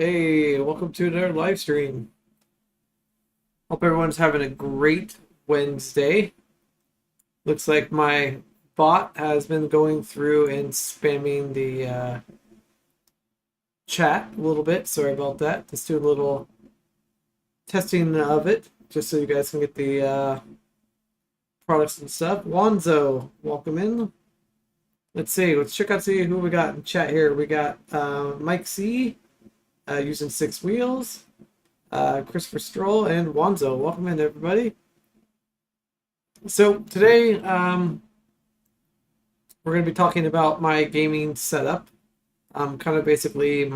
Hey, welcome to another live stream. Hope everyone's having a great Wednesday. Looks like my bot has been going through and spamming the chat a little bit. Sorry about that. Just do a little testing of it, just so you guys can get the products and stuff. Wanzo, welcome in. Let's see. Let's check out see who we got in chat here. We got Mike C. Using 6 wheels. Christopher Stroll and Wanzo. Welcome in, everybody. So today we're going to be talking about my gaming setup. Kind of basically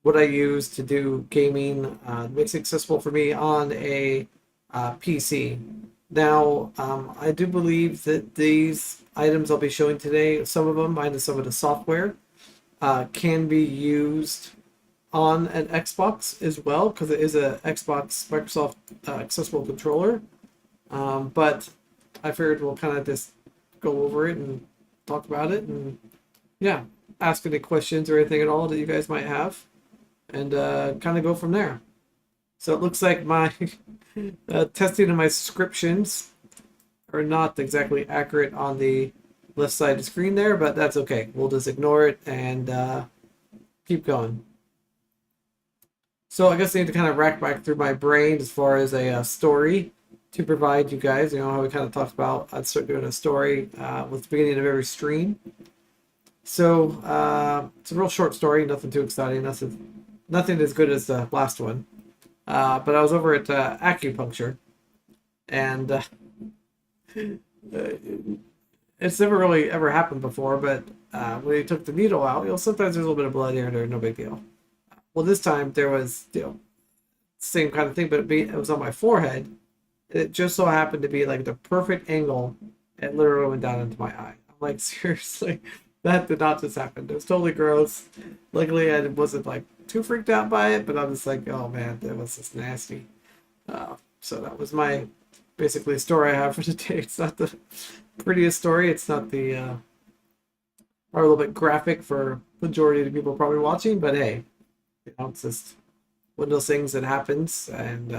what I use to do gaming. Makes it accessible for me on a PC. Now, I do believe that these items I'll be showing today, some of them, minus some of the software, can be used on an Xbox as well, because it is a Xbox Microsoft accessible controller. But I figured we'll kind of just go over it and talk about it, and yeah, ask any questions or anything at all that you guys might have, and kind of go from there. So it looks like my testing of my subscriptions are not exactly accurate on the left side of the screen there, but that's okay. We'll just ignore it and keep going. So I guess I need to kind of rack back through my brain as far as a story to provide you guys. You know how we kind of talked about I'd start doing a story with the beginning of every stream. So it's a real short story, nothing too exciting, nothing as good as the last one. But I was over at acupuncture, and it's never really ever happened before. But when he took the needle out, sometimes there's a little bit of blood here and there, no big deal. Well, this time there was, same kind of thing, but it was on my forehead. It just so happened to be like the perfect angle. It literally went down into my eye. I'm like, seriously, that did not just happen. It was totally gross. Luckily, I wasn't like too freaked out by it, but I was like, oh man, that was just nasty. So that was my basically story I have for today. It's not the prettiest story. It's not the or a little bit graphic for majority of the people probably watching, but hey. It's just one of those things that happens, and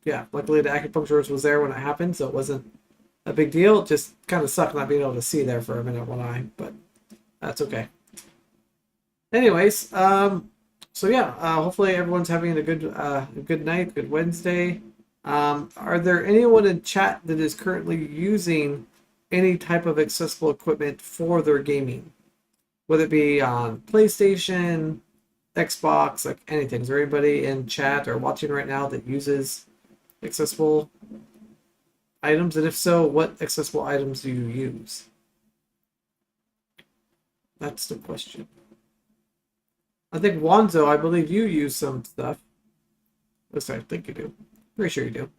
yeah, luckily the acupuncturist was there when it happened, so it wasn't a big deal. It just kind of sucked not being able to see there for a minute, one eye, but that's okay. Anyways, so yeah, hopefully everyone's having a good night, good Wednesday. Are there anyone in chat that is currently using any type of accessible equipment for their gaming, whether it be on PlayStation, Xbox, like anything? Is there anybody in chat or watching right now that uses accessible items? And if so, what accessible items do you use? That's the question. I think Wanzo, I believe you use some stuff. At least I think you do. Pretty sure you do.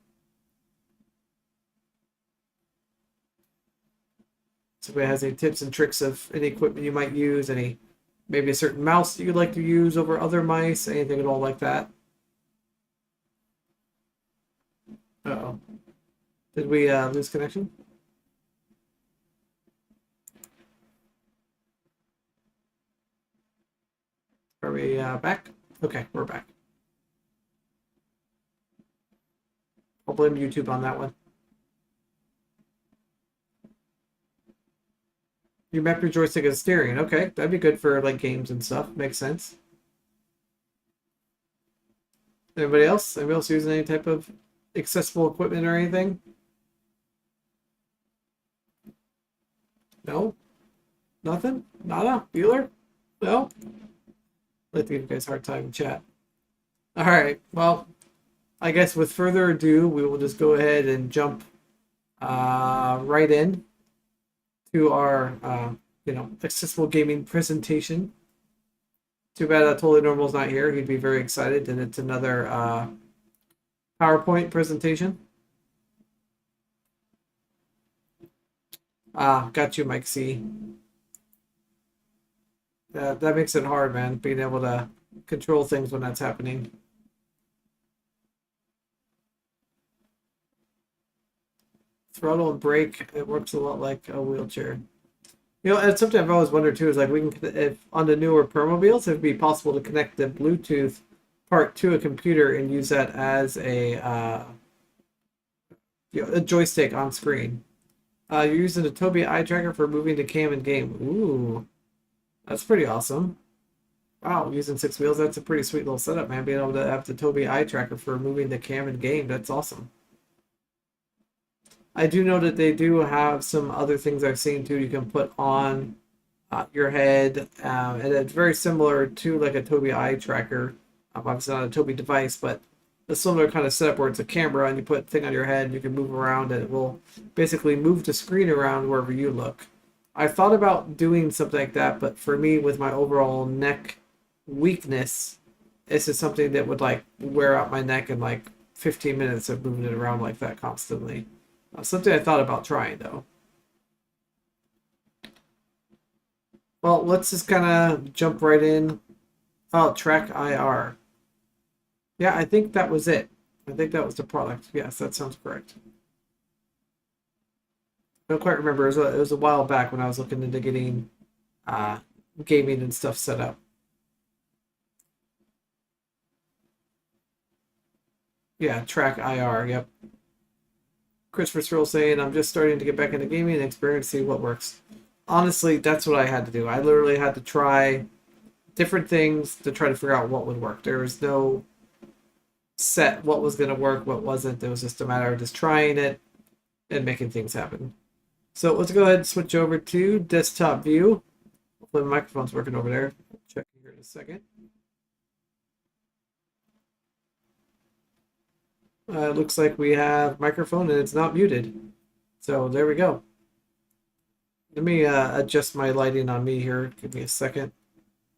So if anybody has any tips and tricks of any equipment you might use, maybe a certain mouse that you'd like to use over other mice, anything at all like that. Uh-oh. Did we lose connection? Are we back? Okay, we're back. I'll blame YouTube on that one. You map your joystick as steering. Okay, that'd be good for like games and stuff. Makes sense. Anybody else? Anybody else using any type of accessible equipment or anything? No? Nothing? Nada? Bueller? No? I'd like to give you guys a hard time in chat. Alright, well, I guess with further ado, we will just go ahead and jump right in to our accessible gaming presentation. Too bad Totally Normal's not here. He'd be very excited, and it's another PowerPoint presentation. Got you, Mike C. That makes it hard, man, being able to control things when that's happening. Throttle and brake, it works a lot like a wheelchair. You know, and something I've always wondered too is like we can, if on the newer Permobiles, it'd be possible to connect the Bluetooth part to a computer and use that as a joystick on screen. You're using the Tobii eye tracker for moving the cam in game. Ooh, that's pretty awesome. Wow, using 6 wheels, that's a pretty sweet little setup, man. Being able to have the Tobii eye tracker for moving the cam in game, that's awesome. I do know that they do have some other things I've seen too. You can put on your head, and it's very similar to like a Tobii eye tracker. Obviously not a Tobii device, but a similar kind of setup where it's a camera and you put a thing on your head and you can move around and it will basically move the screen around wherever you look. I thought about doing something like that, but for me, with my overall neck weakness, this is something that would like wear out my neck in like 15 minutes of moving it around like that constantly. Something I thought about trying though. Well, let's just kind of jump right in. Oh, Track IR. Yeah, I think that was it. I think that was the product. Yes, that sounds correct. I don't quite remember. It was a while back when I was looking into getting uh, gaming and stuff set up. Yeah, Track IR. Yep. Christopher Stroll saying, I'm just starting to get back into gaming and experience, see what works. Honestly, that's what I had to do. I literally had to try different things to try to figure out what would work. There was no set what was going to work, what wasn't. It was just a matter of just trying it and making things happen. So let's go ahead and switch over to desktop view. Hopefully the microphone's working over there. I'll check here in a second. It looks like we have microphone and it's not muted. So there we go. Let me adjust my lighting on me here. Give me a second.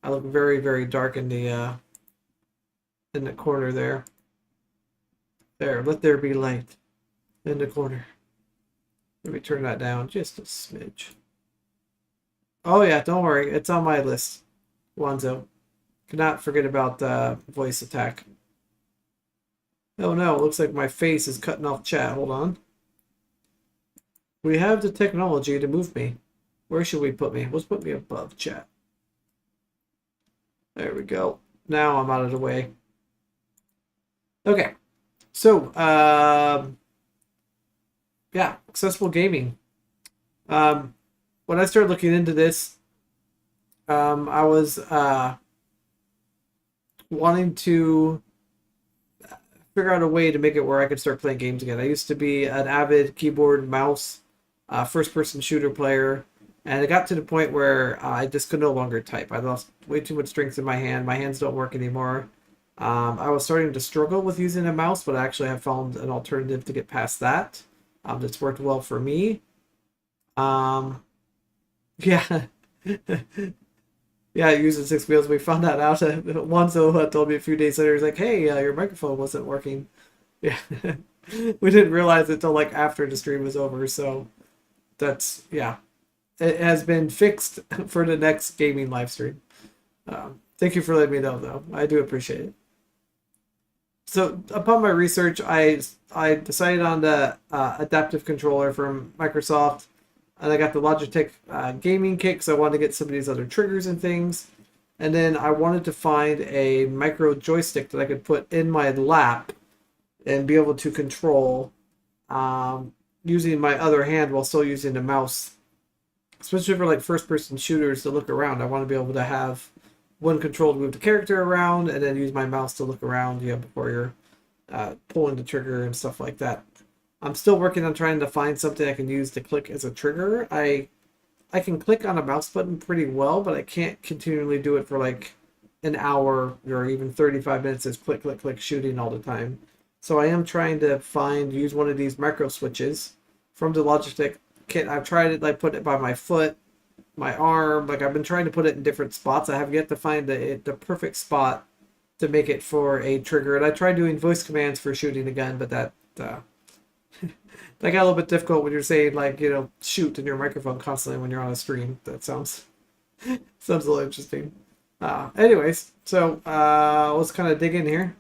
I look very, very dark in the corner there. There, let there be light in the corner. Let me turn that down just a smidge. Oh yeah, don't worry. It's on my list. Wanzo. Cannot forget about VoiceAttack. Oh no, it looks like my face is cutting off chat. Hold on. We have the technology to move me. Where should we put me? Let's put me above chat. There we go. Now I'm out of the way. Okay. So, yeah, accessible gaming. When I started looking into this, I was wanting to figure out a way to make it where I could start playing games again. I used to be an avid keyboard and mouse first-person shooter player, and it got to the point where I just could no longer type. I lost way too much strength in my hand. My hands don't work anymore. I was starting to struggle with using a mouse, but I actually have found an alternative to get past that. That's worked well for me. Yeah. Yeah, using 6 wheels, we found that out. Wanzo told me a few days later, he's like, hey, your microphone wasn't working. Yeah. We didn't realize it till like after the stream was over, so that's, yeah. It has been fixed for the next gaming live stream. Thank you for letting me know, though. I do appreciate it. So upon my research, I decided on the adaptive controller from Microsoft, and I got the Logitech gaming kit because I wanted to get some of these other triggers and things. And then I wanted to find a micro joystick that I could put in my lap and be able to control using my other hand while still using the mouse. Especially for like first-person shooters to look around. I want to be able to have one control to move the character around and then use my mouse to look around, before you're pulling the trigger and stuff like that. I'm still working on trying to find something I can use to click as a trigger. I can click on a mouse button pretty well, but I can't continually do it for like an hour or even 35 minutes as click, click, click shooting all the time. So I am trying to use one of these micro switches from the Logitech kit. I've tried it, like put it by my foot, my arm, like I've been trying to put it in different spots. I have yet to find the perfect spot to make it for a trigger. And I tried doing voice commands for shooting a gun, but that that got a little bit difficult when you're saying like, shoot in your microphone constantly when you're on a stream. That sounds a little interesting. Anyways, so let's kind of dig in here.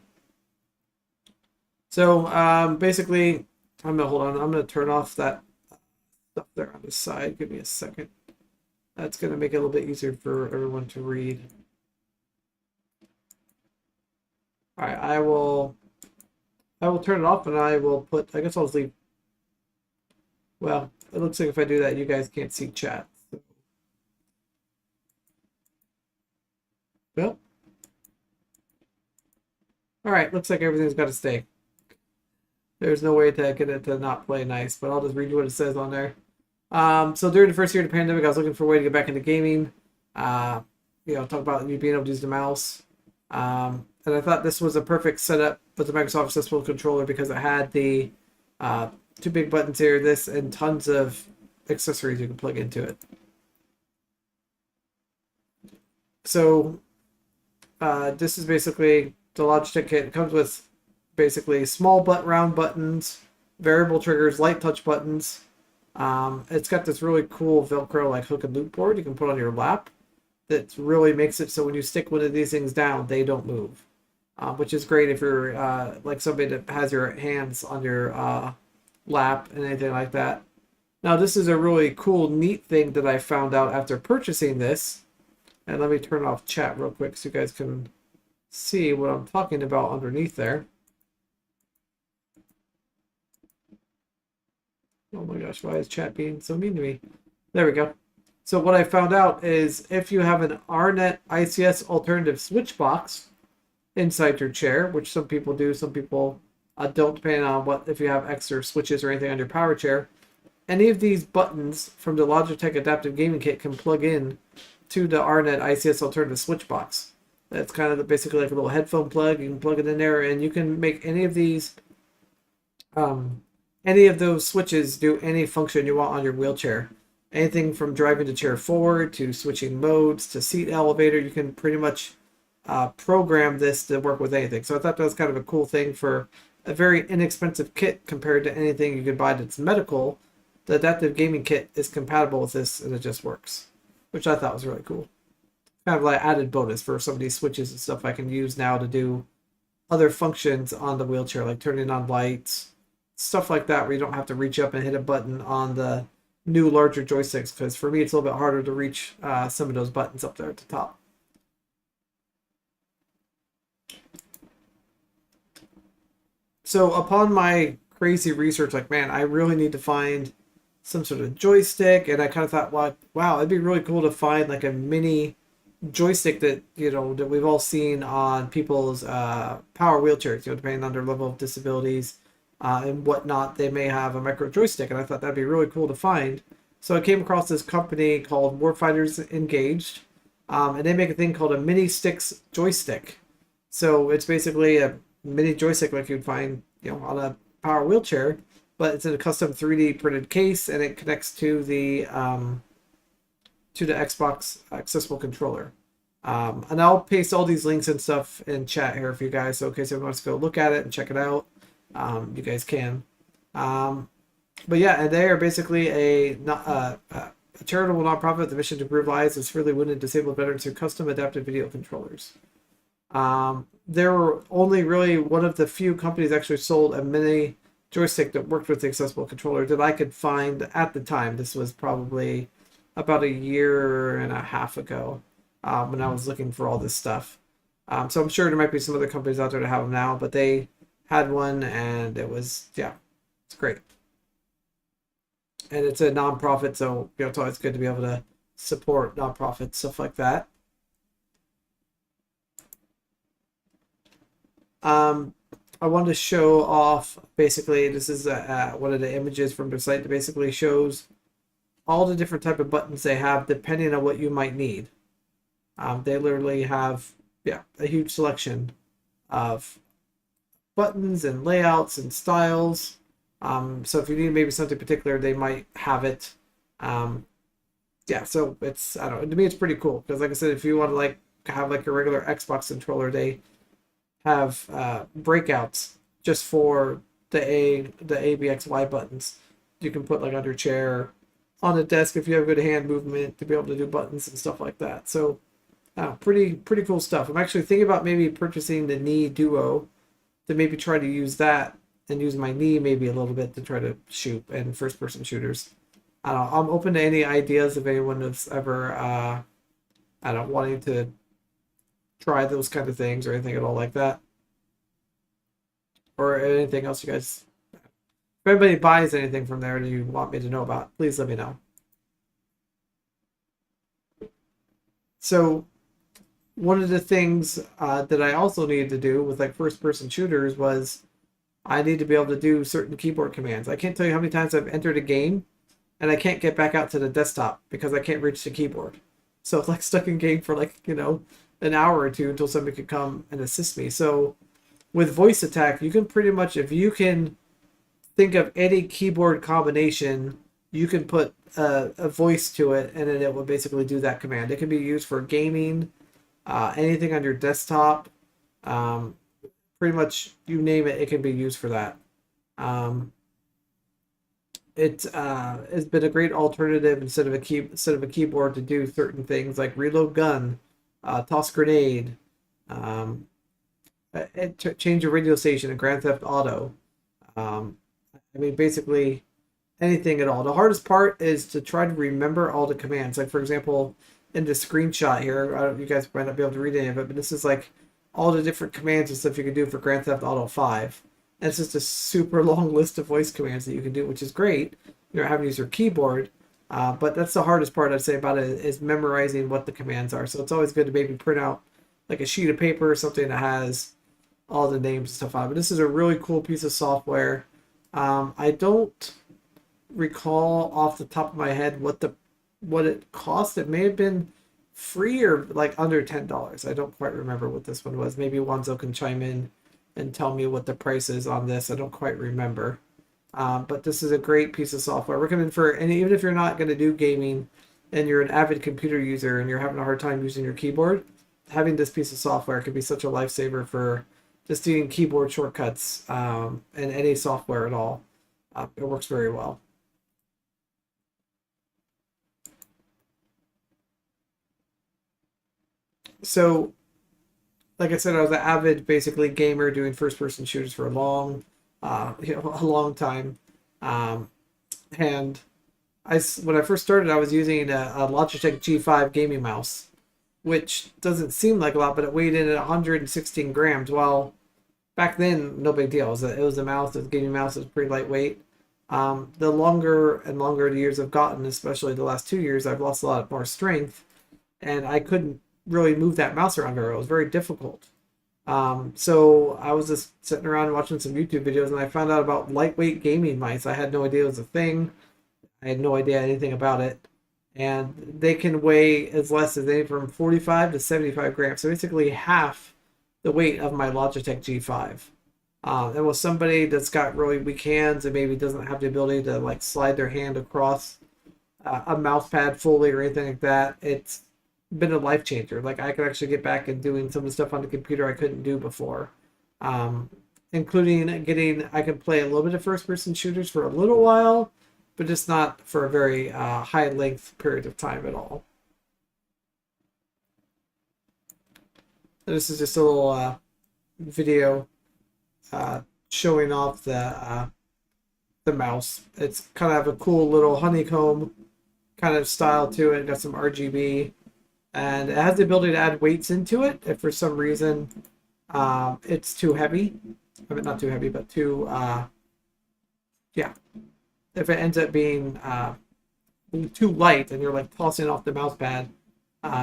So basically, hold on. I'm gonna turn off that stuff there on the side. Give me a second. That's going to make it a little bit easier for everyone to read. All right, I will turn it off and I will put, I guess I'll just leave. Well, it looks like if I do that, you guys can't see chat. So. Well. All right, looks like everything's got to stay. There's no way to get it to not play nice, but I'll just read you what it says on there. So during the first year of the pandemic, I was looking for a way to get back into gaming. Talk about you being able to use the mouse. And I thought this was a perfect setup with the Microsoft Accessible Controller because it had the two big buttons here, this, and tons of accessories you can plug into it. So this is basically the Logitech kit. It comes with basically small but round buttons, variable triggers, light touch buttons. It's got this really cool Velcro like hook and loop board you can put on your lap that really makes it so when you stick one of these things down, they don't move. Which is great if you're like somebody that has your hands on your lap and anything like that. Now this is a really cool, neat thing that I found out after purchasing this. And let me turn off chat real quick so you guys can see what I'm talking about underneath there. Oh my gosh, why is chat being so mean to me? There we go. So what I found out is if you have an RNet ICS alternative switch box inside your chair, which some people do, some people don't, depending on if you have extra switches or anything on your power chair, any of these buttons from the Logitech Adaptive Gaming Kit can plug in to the RNet ICS alternative switch box. That's kind of basically like a little headphone plug. You can plug it in there and you can make any of these any of those switches do any function you want on your wheelchair. Anything from driving the chair forward to switching modes to seat elevator, you can pretty much program this to work with anything. So I thought that was kind of a cool thing for a very inexpensive kit compared to anything you could buy that's medical. The Adaptive Gaming Kit is compatible with this and it just works, which I thought was really cool. Kind of like added bonus for some of these switches and stuff I can use now to do other functions on the wheelchair, like turning on lights, stuff like that, where you don't have to reach up and hit a button on the new larger joysticks, because for me it's a little bit harder to reach some of those buttons up there at the top. So upon my crazy research, like, man, I really need to find some sort of joystick, and I kind of thought, wow, it'd be really cool to find like a mini joystick that, that we've all seen on people's power wheelchairs, depending on their level of disabilities and whatnot, they may have a micro joystick, and I thought that'd be really cool to find. So I came across this company called Warfighters Engaged, and they make a thing called a MINISTIX joystick. So it's basically a mini joystick like you'd find, on a power wheelchair, but it's in a custom 3D printed case, and it connects to the Xbox accessible controller. And I'll paste all these links and stuff in chat here for you guys. So in case anyone wants to go look at it and check it out, you guys can. But yeah, and they are basically a charitable nonprofit with the mission to improve lives of severely wounded and disabled veterans through custom adaptive video controllers. There were only really one of the few companies actually sold a mini joystick that worked with the accessible controller that I could find at the time. This was probably about a year and a half ago when I was looking for all this stuff. So I'm sure there might be some other companies out there that have them now, but they had one, and it was, it's great. And it's a nonprofit, so it's always good to be able to support nonprofits, stuff like that. I wanted to show off, basically, this is one of the images from the site that basically shows all the different type of buttons they have depending on what you might need. They literally have, a huge selection of buttons and layouts and styles. So if you need maybe something particular, they might have it. So it's, I don't know, to me it's pretty cool, because like I said, if you want to have a regular Xbox controller, they have breakouts just for the A, B, X, Y buttons. You can put on your chair, on the desk if you have good hand movement to be able to do buttons and stuff like that. So pretty cool stuff. I'm actually thinking about maybe purchasing the Knee Duo to maybe try to use that and use my knee maybe a little bit to try to shoot and first person shooters. I don't know, I'm open to any ideas if anyone is ever I don't know, wanting to try those kind of things or anything at all like that, or anything else you guys. If anybody buys anything from there that you want me to know about, please let me know. So one of the things that I also needed to do with like first person shooters was I need to be able to do certain keyboard commands. I can't tell you how many times I've entered a game and I can't get back out to the desktop because I can't reach the keyboard. So it's like stuck in game for like, an hour or two until somebody could come and assist me. So with VoiceAttack, you can pretty much, if you can think of any keyboard combination, you can put a voice to it and then it will basically do that command. It can be used for gaming, anything on your desktop, pretty much you name it, it can be used for that. It has been a great alternative instead of a keyboard to do certain things like reload gun, toss grenade, change a radio station in Grand Theft Auto. I mean, basically anything at all. The hardest part is to try to remember all the commands. Like for example, in the screenshot here, I don't, you guys might not be able to read any of it, but this is like all the different commands and stuff you can do for Grand Theft Auto 5. And it's just a super long list of voice commands that you can do, which is great. You know, having to use your keyboard. But that's the hardest part I'd say about it is memorizing what the commands are. So it's always good to maybe print out like a sheet of paper or something that has all the names and stuff on it. But this is a really cool piece of software. I don't recall off the top of my head what it cost. It may have been free or like under $10. I don't quite remember what this one was. Maybe Wanzo can chime in and tell me what the price is on this. I don't quite remember. But this is a great piece of software. Recommend for, and even if you're not going to do gaming and you're an avid computer user and you're having a hard time using your keyboard, having this piece of software could be such a lifesaver for just doing keyboard shortcuts and any software at all. It works very well. So, like I said, I was an avid, basically gamer doing first-person shooters for a long time. Um, and when I first started, I was using a Logitech G5 gaming mouse, which doesn't seem like a lot, but it weighed in at 116 grams. Well, back then, no big deal. It was a mouse, it was a gaming mouse, it was pretty lightweight. The longer and longer the years have gotten, especially the last 2 years, I've lost a lot more strength, and I couldn't really move that mouse around very well. It was very difficult. So I was just sitting around watching some YouTube videos, and I found out about lightweight gaming mice. I had no idea it was a thing. I had no idea anything about it. And they can weigh as less as anything from 45 to 75 grams. So basically half the weight of my Logitech G5. And with somebody that's got really weak hands and maybe doesn't have the ability to like slide their hand across a mouse pad fully or anything like that, it's been a life changer. Like I could actually get back and doing some of the stuff on the computer I couldn't do before, including I could play a little bit of first-person shooters for a little while, but just not for a very high length period of time at all. And this is just a little video showing off the mouse. It's kind of a cool little honeycomb kind of style to it. Got some RGB. And it has the ability to add weights into it if for some reason it's too heavy. I mean, not too heavy, but too, yeah. If it ends up being too light and you're like tossing off the mouse pad,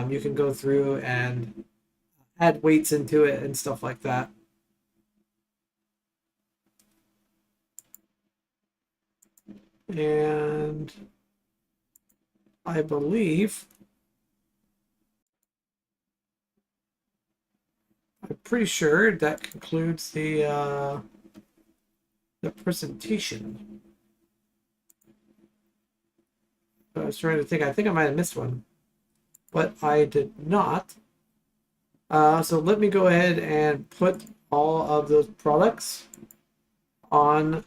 you can go through and add weights into it and stuff like that. And I believe I'm pretty sure that concludes the presentation. I was trying to think. I think I might have missed one, but I did not. So let me go ahead and put all of those products on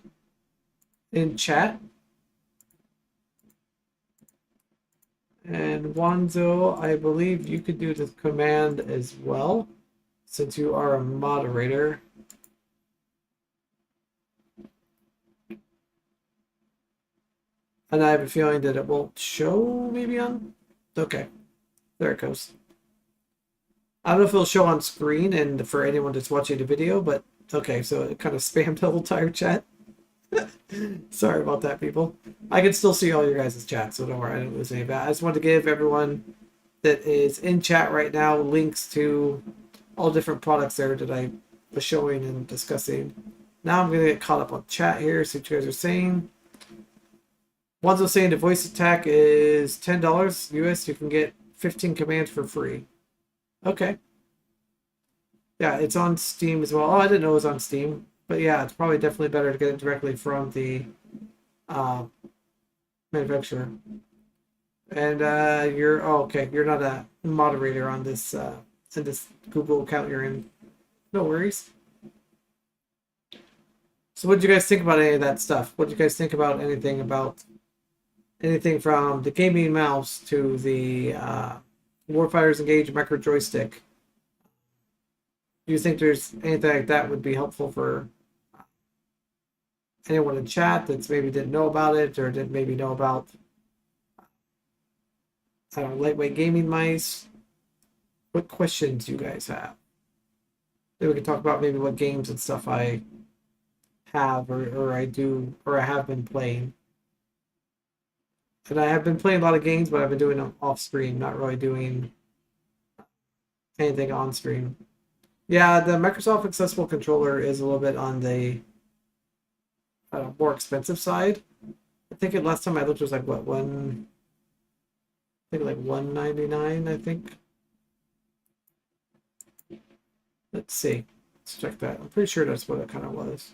in chat. And Wanzo, I believe you could do this command as well, since you are a moderator. And I have a feeling that it won't show maybe on... Okay, there it goes. I don't know if it'll show on screen and for anyone that's watching the video, but okay, so it kind of spammed the whole entire chat. Sorry about that, people. I can still see all your guys' chat, so don't worry, I didn't lose any of that. I just wanted to give everyone that is in chat right now links to all different products there that I was showing and discussing. Now I'm going to get caught up on chat here, see what you guys are saying. One's was saying the VoiceAttack is $10 US. You can get 15 commands for free. Okay. Yeah, it's on Steam as well. Oh, I didn't know it was on Steam. But yeah, it's probably definitely better to get it directly from the manufacturer. And you're okay. You're not a moderator on this in this Google account you're in. No worries. So, what did you guys think about any of that stuff? What did you guys think about anything from the gaming mouse to the Warfighters Engaged micro joystick? Do you think there's anything like that would be helpful for anyone in chat that's maybe didn't know about it or didn't maybe know about, I don't know, lightweight gaming mice? What questions do you guys have? Maybe we can talk about maybe what games and stuff I have or I do or I have been playing. And I have been playing a lot of games, but I've been doing them off stream, not really doing anything on stream. Yeah, the Microsoft Accessible Controller is a little bit on the more expensive side. I think last time I looked it was like what, I think like $199, I think. Let's see. Let's check that. I'm pretty sure that's what it kind of was.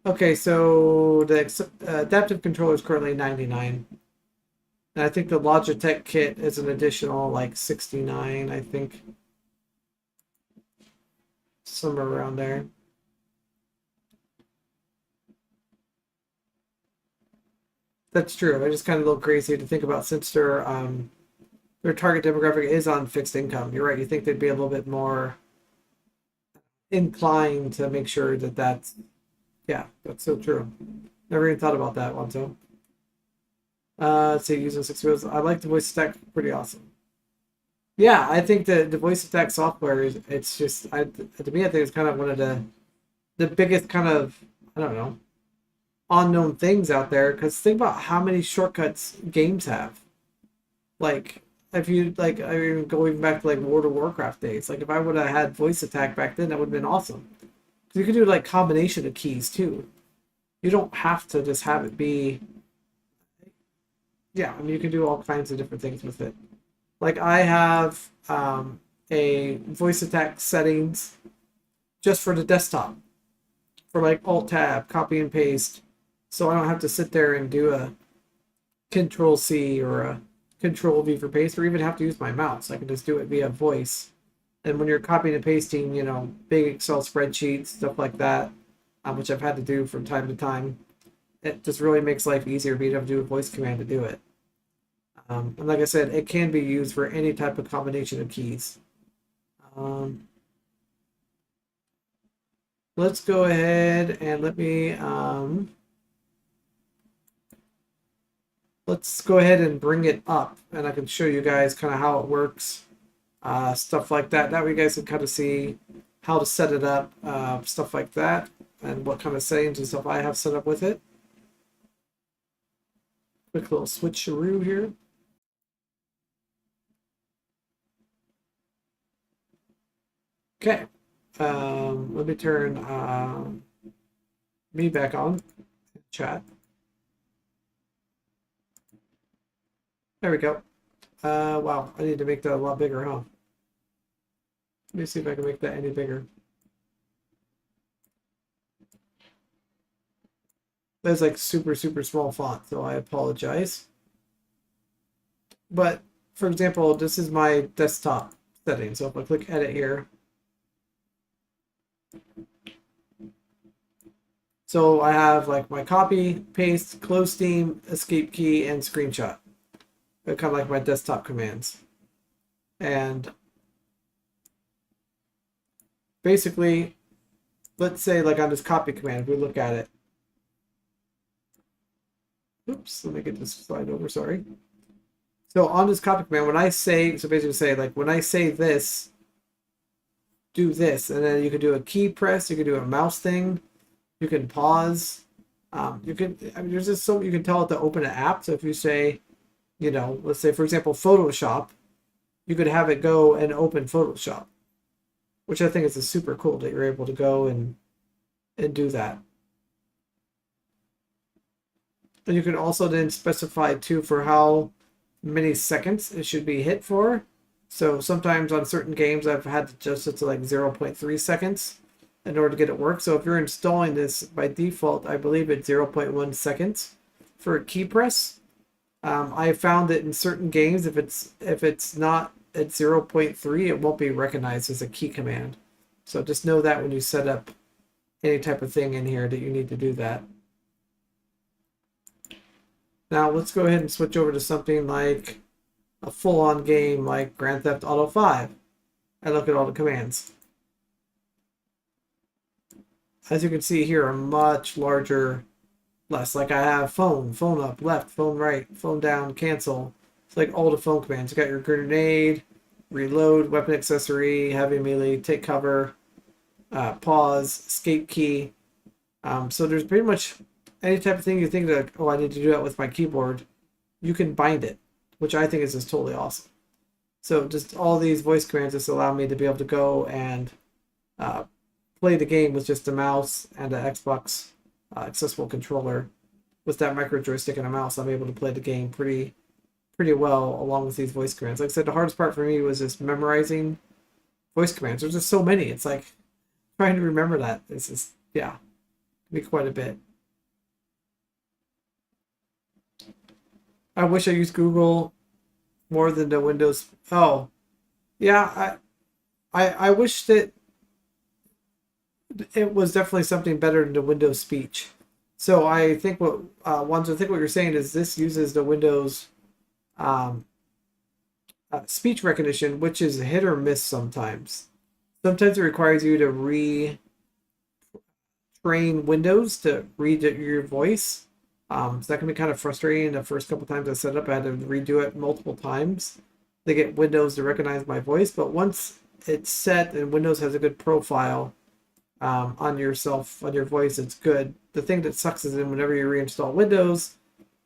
Okay, so the adaptive controller is currently $99. And I think the Logitech kit is an additional like $69, I think. Somewhere around there. That's true. I just kind of a little crazy to think about since their target demographic is on fixed income. You're right. You think they'd be a little bit more inclined to make sure that that's, yeah, that's so true. Never even thought about that one. So, let's see, using 6 wheels. I like the VoiceAttack. Pretty awesome. Yeah, I think the VoiceAttack software is, it's just, to me, I think it's kind of one of the biggest kind of, I don't know, unknown things out there. Because think about how many shortcuts games have. Like, if you, like, I mean, go even back to, like, World of Warcraft days. Like, if I would have had VoiceAttack back then, that would have been awesome. Because you could do, like, combination of keys, too. You don't have to just have it be... Yeah, I mean, you can do all kinds of different things with it. Like, I have a VoiceAttack settings just for the desktop. For, like, Alt-Tab, copy and paste. So I don't have to sit there and do a Control-C or a Control-V for paste, or even have to use my mouse. I can just do it via voice. And when you're copying and pasting, you know, big Excel spreadsheets, stuff like that, which I've had to do from time to time, it just really makes life easier being able to do a voice command to do it. And like I said, it can be used for any type of combination of keys. Let's go ahead and let's go ahead and bring it up, and I can show you guys kind of how it works, stuff like that. That way you guys can kind of see how to set it up, stuff like that, and what kind of settings and stuff I have set up with it. Quick little switcheroo here. Okay, let me turn me back on chat. There we go. Wow, I need to make that a lot bigger, huh? Let me see if I can make that any bigger. That's like super, super small font, so I apologize. But, for example, this is my desktop setting. So if I click edit here, so I have like my copy, paste, close Steam, escape key, and screenshot. They're kind of like my desktop commands. And basically, let's say like on this copy command, if we look at it, Oops, let me get this slide over, sorry. So on this copy command, when I say, so basically say, like, when I say this, do this, and then you can do a key press, you can do a mouse thing, you can pause, you can, I mean, there's just so, you can tell it to open an app. So if you say, you know, let's say, for example, Photoshop, you could have it go and open Photoshop, which I think is super cool that you're able to go and do that. And you can also then specify too for how many seconds it should be hit for. So sometimes on certain games I've had to adjust it to like 0.3 seconds in order to get it work. So if you're installing this by default, I believe it's 0.1 seconds for a key press. I found that in certain games, if it's not at 0.3, it won't be recognized as a key command. So just know that when you set up any type of thing in here that you need to do that. Now let's go ahead and switch over to something like a full-on game like Grand Theft Auto 5 and look at all the commands. As you can see here, a much larger list. Like I have phone up, left, phone right, phone down, cancel. It's like all the phone commands. You got your grenade, reload, weapon accessory, heavy melee, take cover, pause, escape key. So there's pretty much any type of thing you think that, oh, I need to do that with my keyboard, you can bind it, which I think is just totally awesome. So just all these voice commands just allow me to be able to go and play the game with just a mouse and an Xbox accessible controller. With that micro joystick and a mouse, I'm able to play the game pretty well along with these voice commands. Like I said, the hardest part for me was just memorizing voice commands. There's just so many. It's like trying to remember that. This is, yeah, be quite a bit. I wish I used Google more than the Windows. Oh, yeah. I wish that it was definitely something better than the Windows speech. So I think what what you're saying is this uses the Windows speech recognition, which is hit or miss sometimes. Sometimes it requires you to retrain Windows to read your voice. So that can be kind of frustrating. The first couple times I set it up, I had to redo it multiple times to get Windows to recognize my voice. But once it's set and Windows has a good profile on your voice, it's good. The thing that sucks is then whenever you reinstall Windows,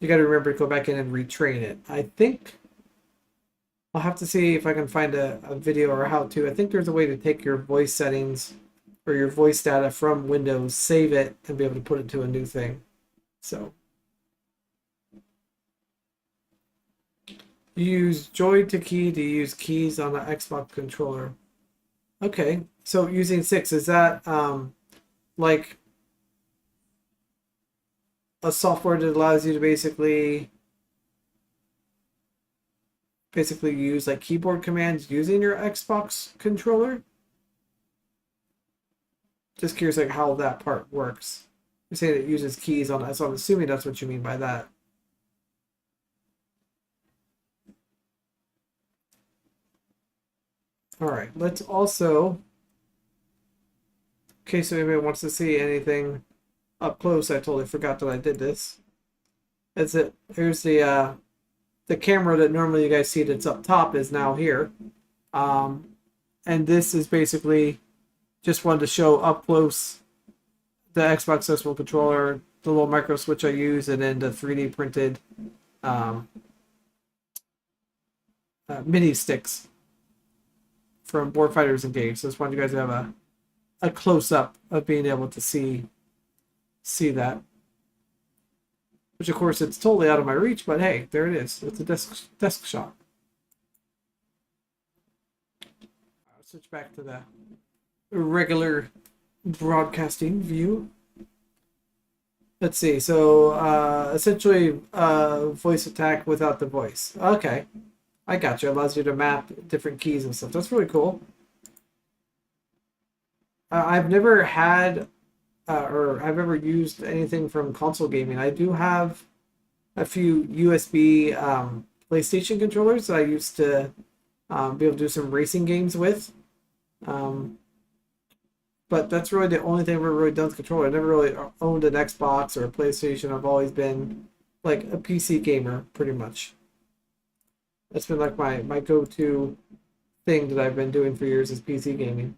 you got to remember to go back in and retrain it. I think I'll have to see if I can find a video or a how-to. I think there's a way to take your voice settings or your voice data from Windows, save it, and be able to put it to a new thing. So you use joy to key to use keys on the Xbox controller. Okay, so using 6, is that like a software that allows you to basically use like keyboard commands using your Xbox controller? Just curious like how that part works. You're saying it uses keys on that, so I'm assuming that's what you mean by that. All right, let's also, in case anybody wants to see anything up close, I totally forgot that I did this. Here's the camera that normally you guys see that's up top is now here. And this is basically just wanted to show up close the Xbox accessible controller, the little micro switch I use, and then the 3D printed MINISTIX from Warfighters Engaged. So I just wanted you guys to have a close-up of being able to see that. Which of course it's totally out of my reach, but hey, there it is. It's a desk shot. I'll switch back to the regular broadcasting view. Let's see. So essentially VoiceAttack without the voice. Okay. I got you. It allows you to map different keys and stuff. That's really cool. I've never had or I've ever used anything from console gaming. I do have a few USB PlayStation controllers that I used to be able to do some racing games with. But that's really the only thing I've ever really done with controller. I never really owned an Xbox or a PlayStation. I've always been like a PC gamer, pretty much. That's been like my go-to thing that I've been doing for years is PC gaming.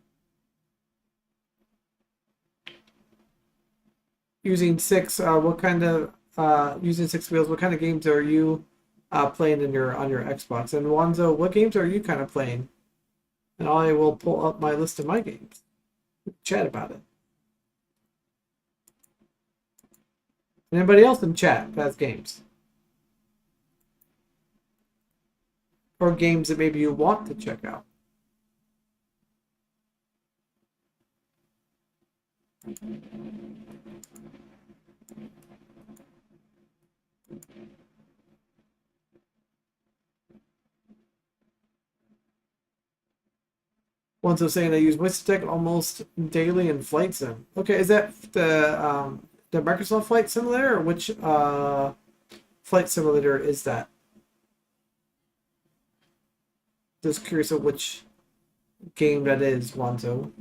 Using six, what kind of using six wheels? What kind of games are you playing in your on your Xbox? And Wanzo, what games are you kind of playing? And I will pull up my list of my games. Chat about it. Anybody else in chat has games? Or games that maybe you want to check out? One's saying I use VoiceAttack almost daily in Flight Sim. Okay, is that the Microsoft Flight Simulator, or which flight simulator is that? Just curious of which game that is, Wanzo.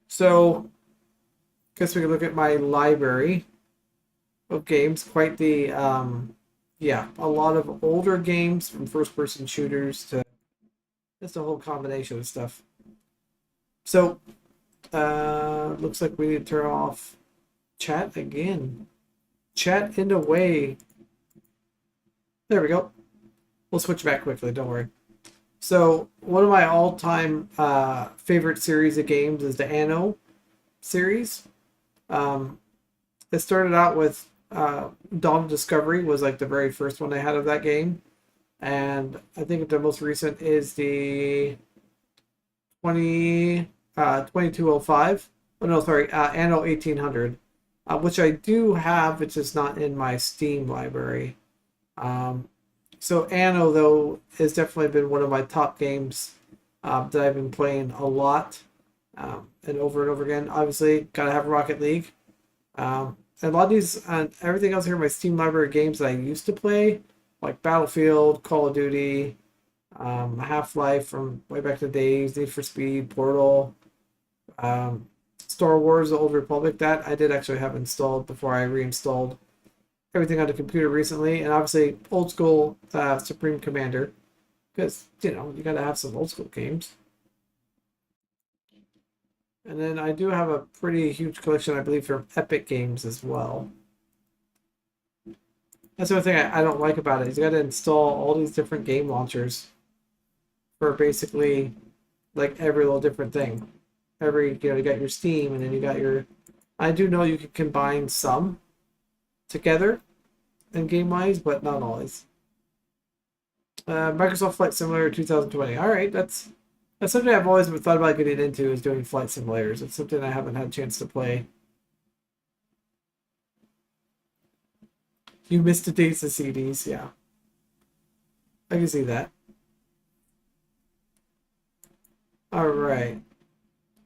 So, guess we can look at my library of games. Quite the yeah, a lot of older games from first-person shooters to just a whole combination of stuff. So, looks like we need to turn off chat again. Chat in a way. There we go. We'll switch back quickly, don't worry. So, one of my all-time favorite series of games is the Anno series. It started out with Dawn of Discovery was like the very first one I had of that game. And I think the most recent is the 2205. Oh, no, sorry, Anno 1800, which I do have, it's just not in my Steam library. So Anno, though, has definitely been one of my top games that I've been playing a lot and over again. Obviously, gotta have Rocket League. And a lot of these and everything else here in my Steam library games that I used to play, like Battlefield, Call of Duty, Half-Life from way back in the days, Need for Speed, Portal, Star Wars: The Old Republic. That I did actually have installed before I reinstalled everything on the computer recently, and obviously old school Supreme Commander, because you know you gotta have some old school games. And then I do have a pretty huge collection, I believe, from Epic Games as well. That's the only thing I don't like about it is you got to install all these different game launchers for basically like every little different thing. You got your Steam, and then you got your. I do know you can combine some together in game wise, but not always. Microsoft Flight Simulator 2020. All right, that's something I've always thought about getting into is doing flight simulators. It's something I haven't had a chance to play. You missed the dates of CDs, yeah. I can see that. All right.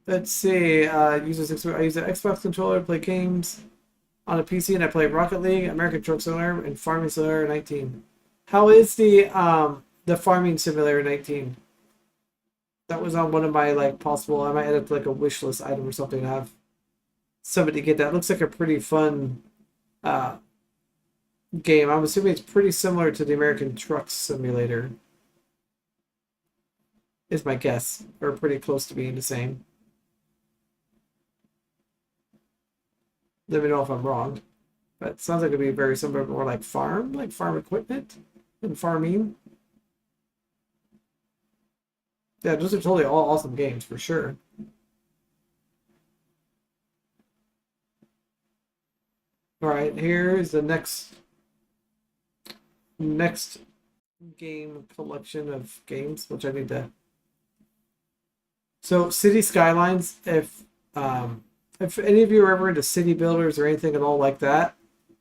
Let's see. I use an Xbox controller to play games on a PC, and I play Rocket League, American Truck Simulator, and Farming Simulator 19. How is the Farming Simulator 19? That was on one of my like possible. I might add it to like a wish list item or something to have somebody get that. Looks like a pretty fun game. I'm assuming it's pretty similar to the American Truck Simulator. Is my guess, or pretty close to being the same. Let me know if I'm wrong, but it sounds like it'd be very similar, more like farm equipment and farming. Yeah, those are totally all awesome games for sure. All right, here is the next game collection of games, which I need to. So, City Skylines. If any of you are ever into city builders or anything at all like that,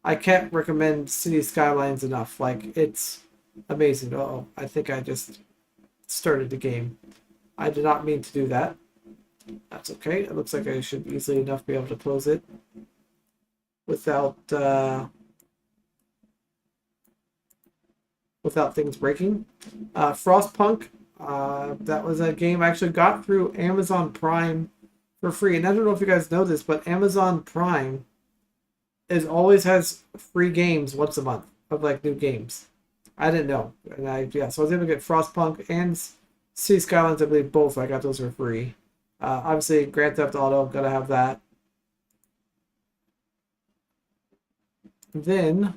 I can't recommend City Skylines enough. Like, it's amazing. Oh, I think I just started the game. I did not mean to do that. That's okay. It looks like I should easily enough be able to close it without things breaking. Frostpunk. That was a game I actually got through Amazon Prime for free. And I don't know if you guys know this, but Amazon Prime always has free games once a month of like new games. I didn't know, and so I was able to get Frostpunk and City Skylines. I believe both. I got those for free. Obviously, Grand Theft Auto, gotta have that. Then,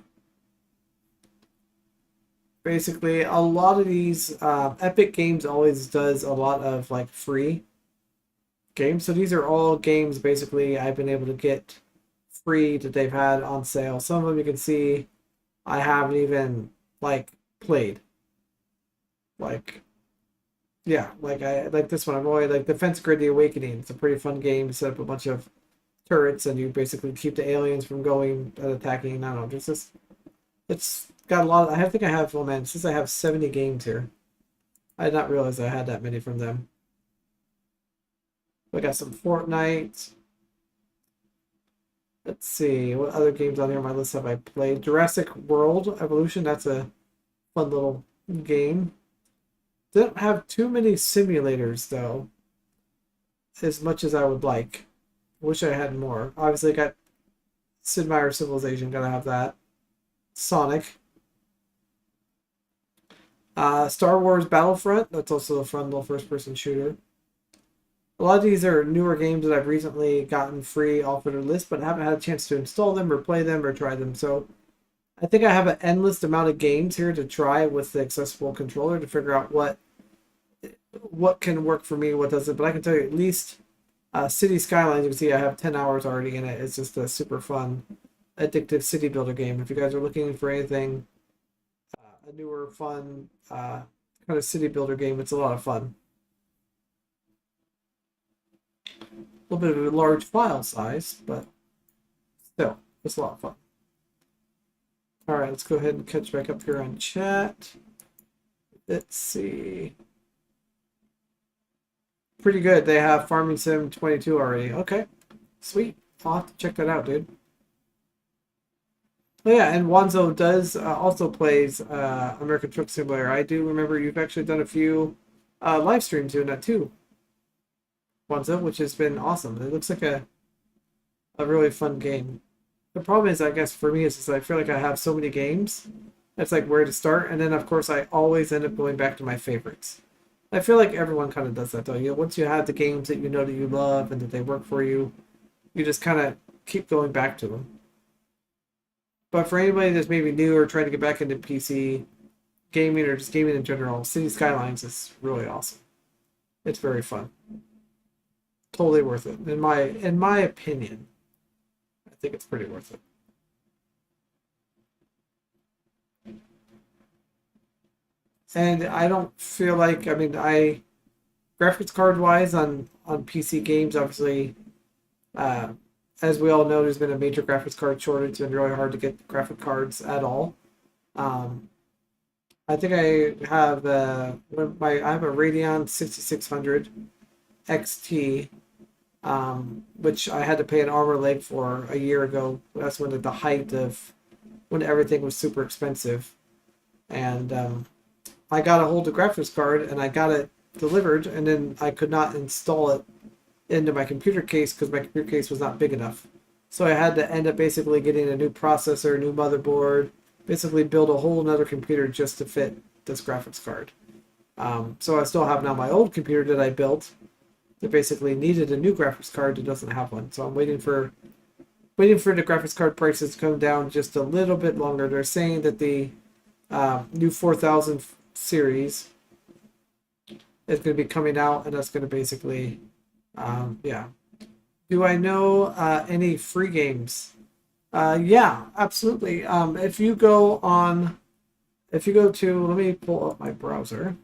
basically, a lot of these Epic Games always does a lot of like free games. So these are all games basically I've been able to get free that they've had on sale. Some of them you can see I haven't even like played. Like, yeah, like I like this one. I'm always like Defense Grid: The Awakening. It's a pretty fun game. You set up a bunch of turrets and you basically keep the aliens from going and attacking. I don't know. It's got a lot. I think I have. Oh man, since I have 70 games here, I did not realize I had that many from them. I got some Fortnite. Let's see, what other games on here on my list have I played? Jurassic World Evolution, that's a fun little game. Didn't have too many simulators, though, as much as I would like. Wish I had more. Obviously, I got Sid Meier's Civilization, gotta have that. Sonic. Star Wars Battlefront, that's also a fun little first-person shooter. A lot of these are newer games that I've recently gotten free off of their list, but haven't had a chance to install them or play them or try them. So I think I have an endless amount of games here to try with the accessible controller to figure out what can work for me, what doesn't. But I can tell you at least City Skylines, you can see I have 10 hours already in it. It's just a super fun, addictive city builder game. If you guys are looking for anything, a newer, fun kind of city builder game, it's a lot of fun. A little bit of a large file size, but still, it's a lot of fun. All right, let's go ahead and catch back up here on chat. Let's see. Pretty good. They have Farming Sim 22 already. Okay, sweet. I'll have to check that out, dude. Oh yeah, and Wanzo does also plays American Truck Simulator. I do remember you've actually done a few live streams doing that too. Wanzo, which has been awesome. It looks like a really fun game. The problem is, I guess, for me, is I feel like I have so many games. It's like where to start, and then of course I always end up going back to my favorites. I feel like everyone kind of does that though. You know, once you have the games that you know that you love and that they work for you, you just kind of keep going back to them. But for anybody that's maybe new or trying to get back into PC gaming or just gaming in general, City Skylines is really awesome. It's very fun. Totally worth it. In my opinion, I think it's pretty worth it. And I don't feel like, I mean, graphics card wise on PC games, obviously, as we all know, there's been a major graphics card shortage. It's been really hard to get graphic cards at all. I think I have a Radeon 6600 XT, which I had to pay an arm or leg for a year ago. That's when at the height of when everything was super expensive, and I got a hold of graphics card and I got it delivered, and then I could not install it into my computer case because my computer case was not big enough. So I had to end up basically getting a new processor, new motherboard, basically build a whole another computer just to fit this graphics card. So I still have now my old computer that I built that basically needed a new graphics card that doesn't have one. So I'm waiting for the graphics card prices to come down just a little bit longer. They're saying that the new 4000 series is going to be coming out, and that's going to basically, yeah. Do I know any free games? Yeah, absolutely. If you go to, let me pull up my browser.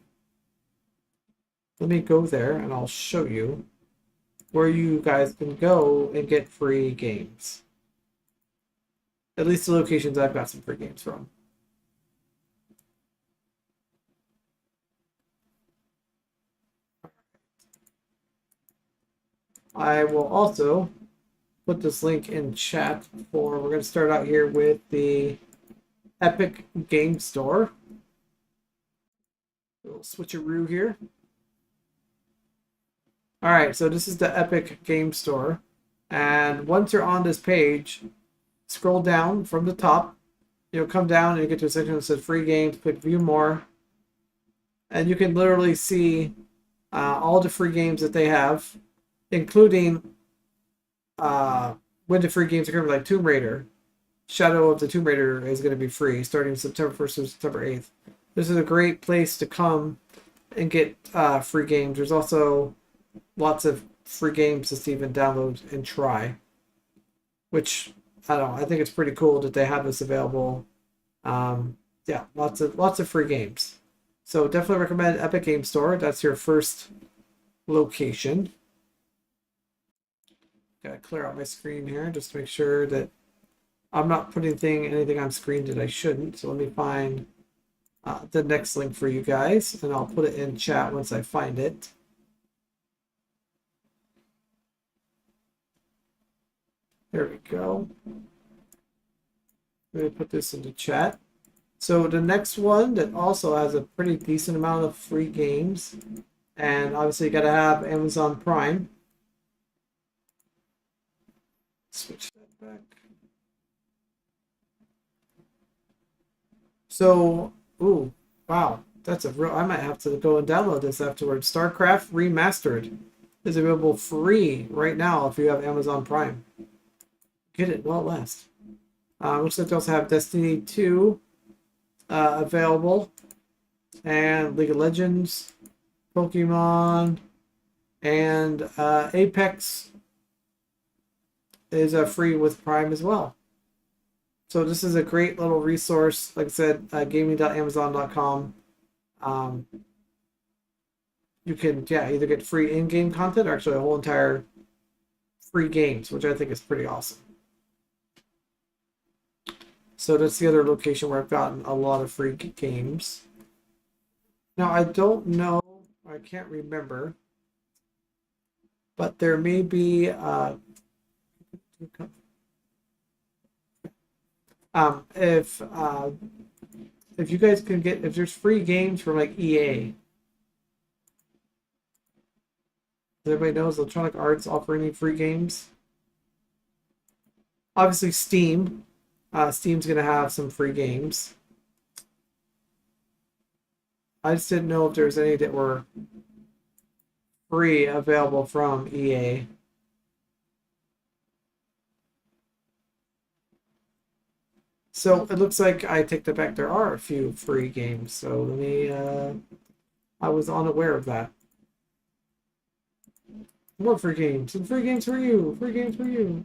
Let me go there and I'll show you where you guys can go and get free games. At least the locations I've got some free games from. I will also put this link in chat we're going to start out here with the Epic Game Store. We'll switcheroo here. All right, so this is the Epic Game Store. And once you're on this page, scroll down from the top. You'll come down and you get to a section that says free games, click view more. And you can literally see all the free games that they have, including when the free games are coming, like Tomb Raider. Shadow of the Tomb Raider is going to be free starting September 1st to September 8th. This is a great place to come and get free games. There's also lots of free games to even download and try, which I don't know. I think it's pretty cool that they have this available. Yeah, lots of free games. So definitely recommend Epic Game Store. That's your first location. Gotta clear out my screen here just to make sure that I'm not putting anything on screen that I shouldn't. So let me find the next link for you guys, and I'll put it in chat once I find it. There we go. Let me put this into chat. So the next one that also has a pretty decent amount of free games, and obviously you got to have Amazon Prime. Switch that back. So, ooh, wow, that's a real. I might have to go and download this afterwards. StarCraft Remastered is available free right now if you have Amazon Prime. Get it while it lasts. Looks like they also have Destiny 2 available, and League of Legends, Pokemon, and Apex is free with Prime as well. So this is a great little resource. Like I said, gaming.amazon.com. You can either get free in-game content or actually a whole entire free games, which I think is pretty awesome. So that's the other location where I've gotten a lot of free games. Now I don't know, I can't remember, but there may be if you guys can get, if there's free games from like EA. Does everybody know, is Electronic Arts offering any free games? Obviously Steam. Steam's going to have some free games. I just didn't know if there's any that were free available from EA. So it looks like I take that back. There are a few free games. So let me, I was unaware of that. More free games. Some free games for you. Free games for you.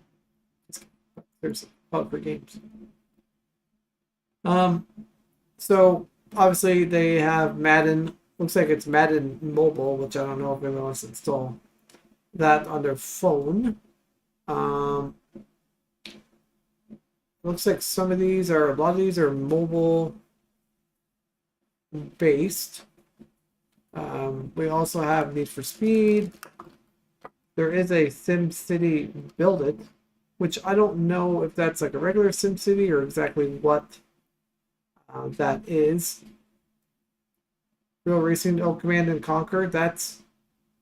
There's a lot of free games. So obviously they have Madden. Looks like it's Madden Mobile, which I don't know if anyone wants to install that on their phone. Looks like some of these are, a lot of these are mobile based. We also have Need for Speed. There is a SimCity Build It, which I don't know if that's like a regular SimCity or exactly what that is. Real Racing, Command and Conquer. That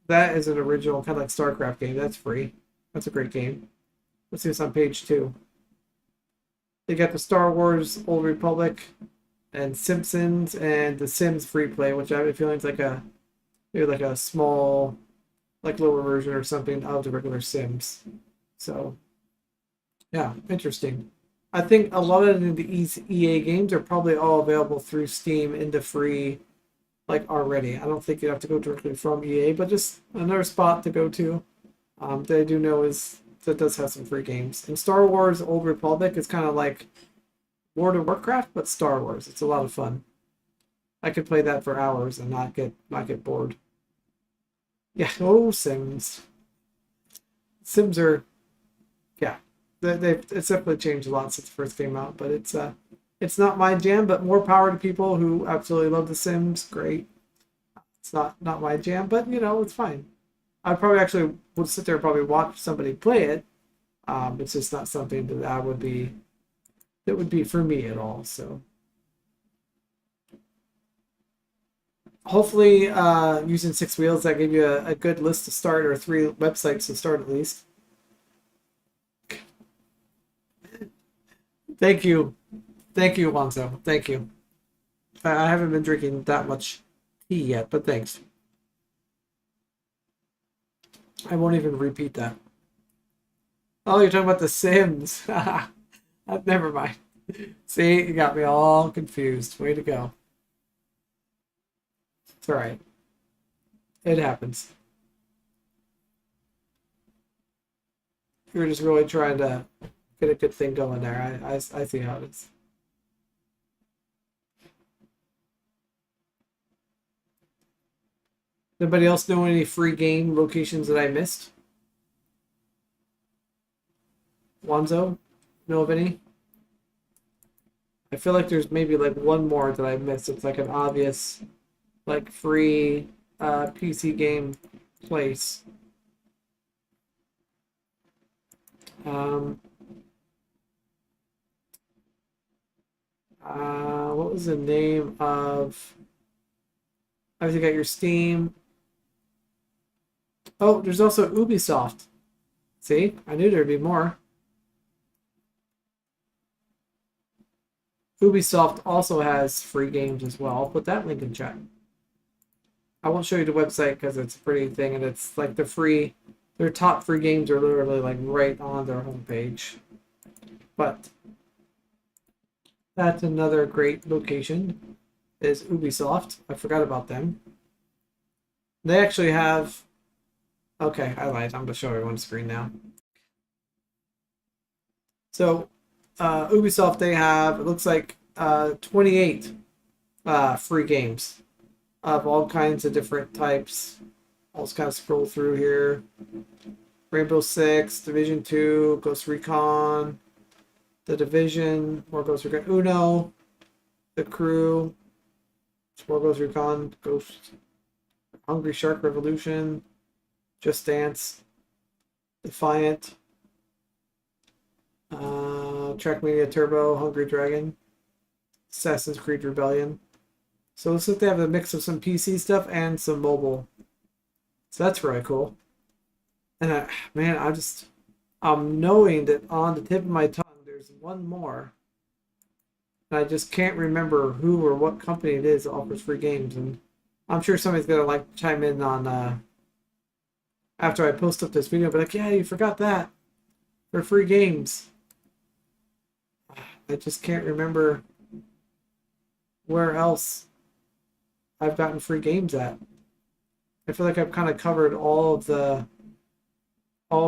is an original kind of like StarCraft game. That's free. That's a great game. Let's see what's on page 2. They got the Star Wars Old Republic and Simpsons and the Sims free play, which I have a feeling is like maybe like a small, like lower version or something of the regular Sims. So yeah, interesting. I think a lot of the EA games are probably all available through Steam into free, like already. I don't think you have to go directly from EA, but just another spot to go to. That I do know is that does have some free games. And Star Wars Old Republic is kind of like World of Warcraft, but Star Wars. It's a lot of fun. I could play that for hours and not get bored. Yeah, Sims. Sims are, yeah. It's definitely changed a lot since it first came out, but it's not my jam, but more power to people who absolutely love The Sims. Great. It's not my jam, but it's fine. I probably actually would sit there and probably watch somebody play it. It's just not something that would be for me at all. So hopefully, using 6 wheels, that gave you a good list to start, or 3 websites to start at least. Thank you. Thank you, Alonso. Thank you. I haven't been drinking that much tea yet, but thanks. I won't even repeat that. Oh, you're talking about The Sims. Never mind. See, you got me all confused. Way to go. It's all right. It happens. You're just really trying to get a good thing going there. I see how it is. Anybody else know any free game locations that I missed? Wanzo? Know of any? I feel like there's maybe like one more that I missed. It's like an obvious, like free PC game place. Um, what was the name of? Obviously, got your Steam. Oh, there's also Ubisoft. See, I knew there'd be more. Ubisoft also has free games as well. I'll put that link in chat. I won't show you the website because it's a pretty thing, and it's like their top free games are literally like right on their homepage. But that's another great location, is Ubisoft. I forgot about them. They actually have. Okay, I lied. I'm going to show everyone screen now. So, Ubisoft, they have, it looks like 28 free games of all kinds of different types. I'll just kind of scroll through here. Rainbow Six, Division 2, Ghost Recon, The Division, more Ghost Recon, Uno, The Crew, more Ghost Recon, Ghost, Hungry Shark Revolution, Just Dance, Defiant, Trackmania Turbo, Hungry Dragon, Assassin's Creed Rebellion. So it looks like they have a mix of some PC stuff and some mobile. So that's really cool. And man, I'm knowing that on the tip of my tongue, there's one more. And I just can't remember who or what company it is that offers free games. And I'm sure somebody's gonna like chime in on after I post up this video, but like, yeah, you forgot that for free games. I just can't remember where else I've gotten free games at. I feel like I've kind of covered all of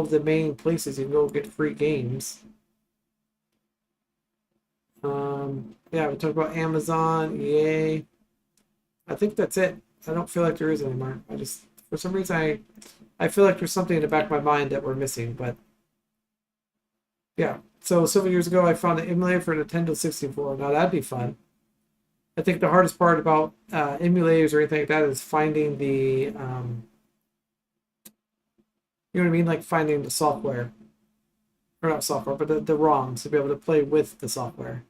the main places you can go get free games. Yeah, we talked about Amazon, EA. I think that's it. I don't feel like there is anymore. I just, for some reason, I feel like there's something in the back of my mind that we're missing, but yeah. So several years ago, I found an emulator for Nintendo 64. Now that'd be fun. I think the hardest part about emulators or anything like that is finding the, you know what I mean? Like finding the software. Or not software, but the ROMs to be able to play with the software.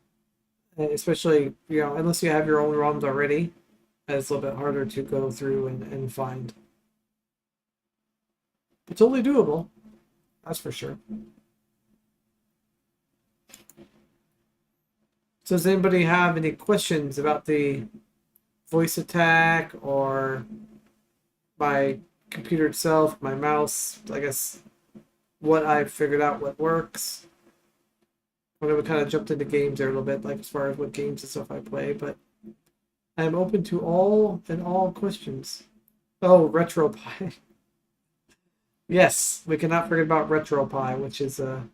And especially, you know, unless you have your own ROMs already, it's a little bit harder to go through and find. It's totally doable. That's for sure. So does anybody have any questions about the VoiceAttack or my computer itself, my mouse, I guess what I've figured out what works? I'm gonna kind of jumped into games there a little bit, like as far as what games and stuff I play, but I'm open to all questions. Oh, RetroPie. Yes, we cannot forget about RetroPie, which is a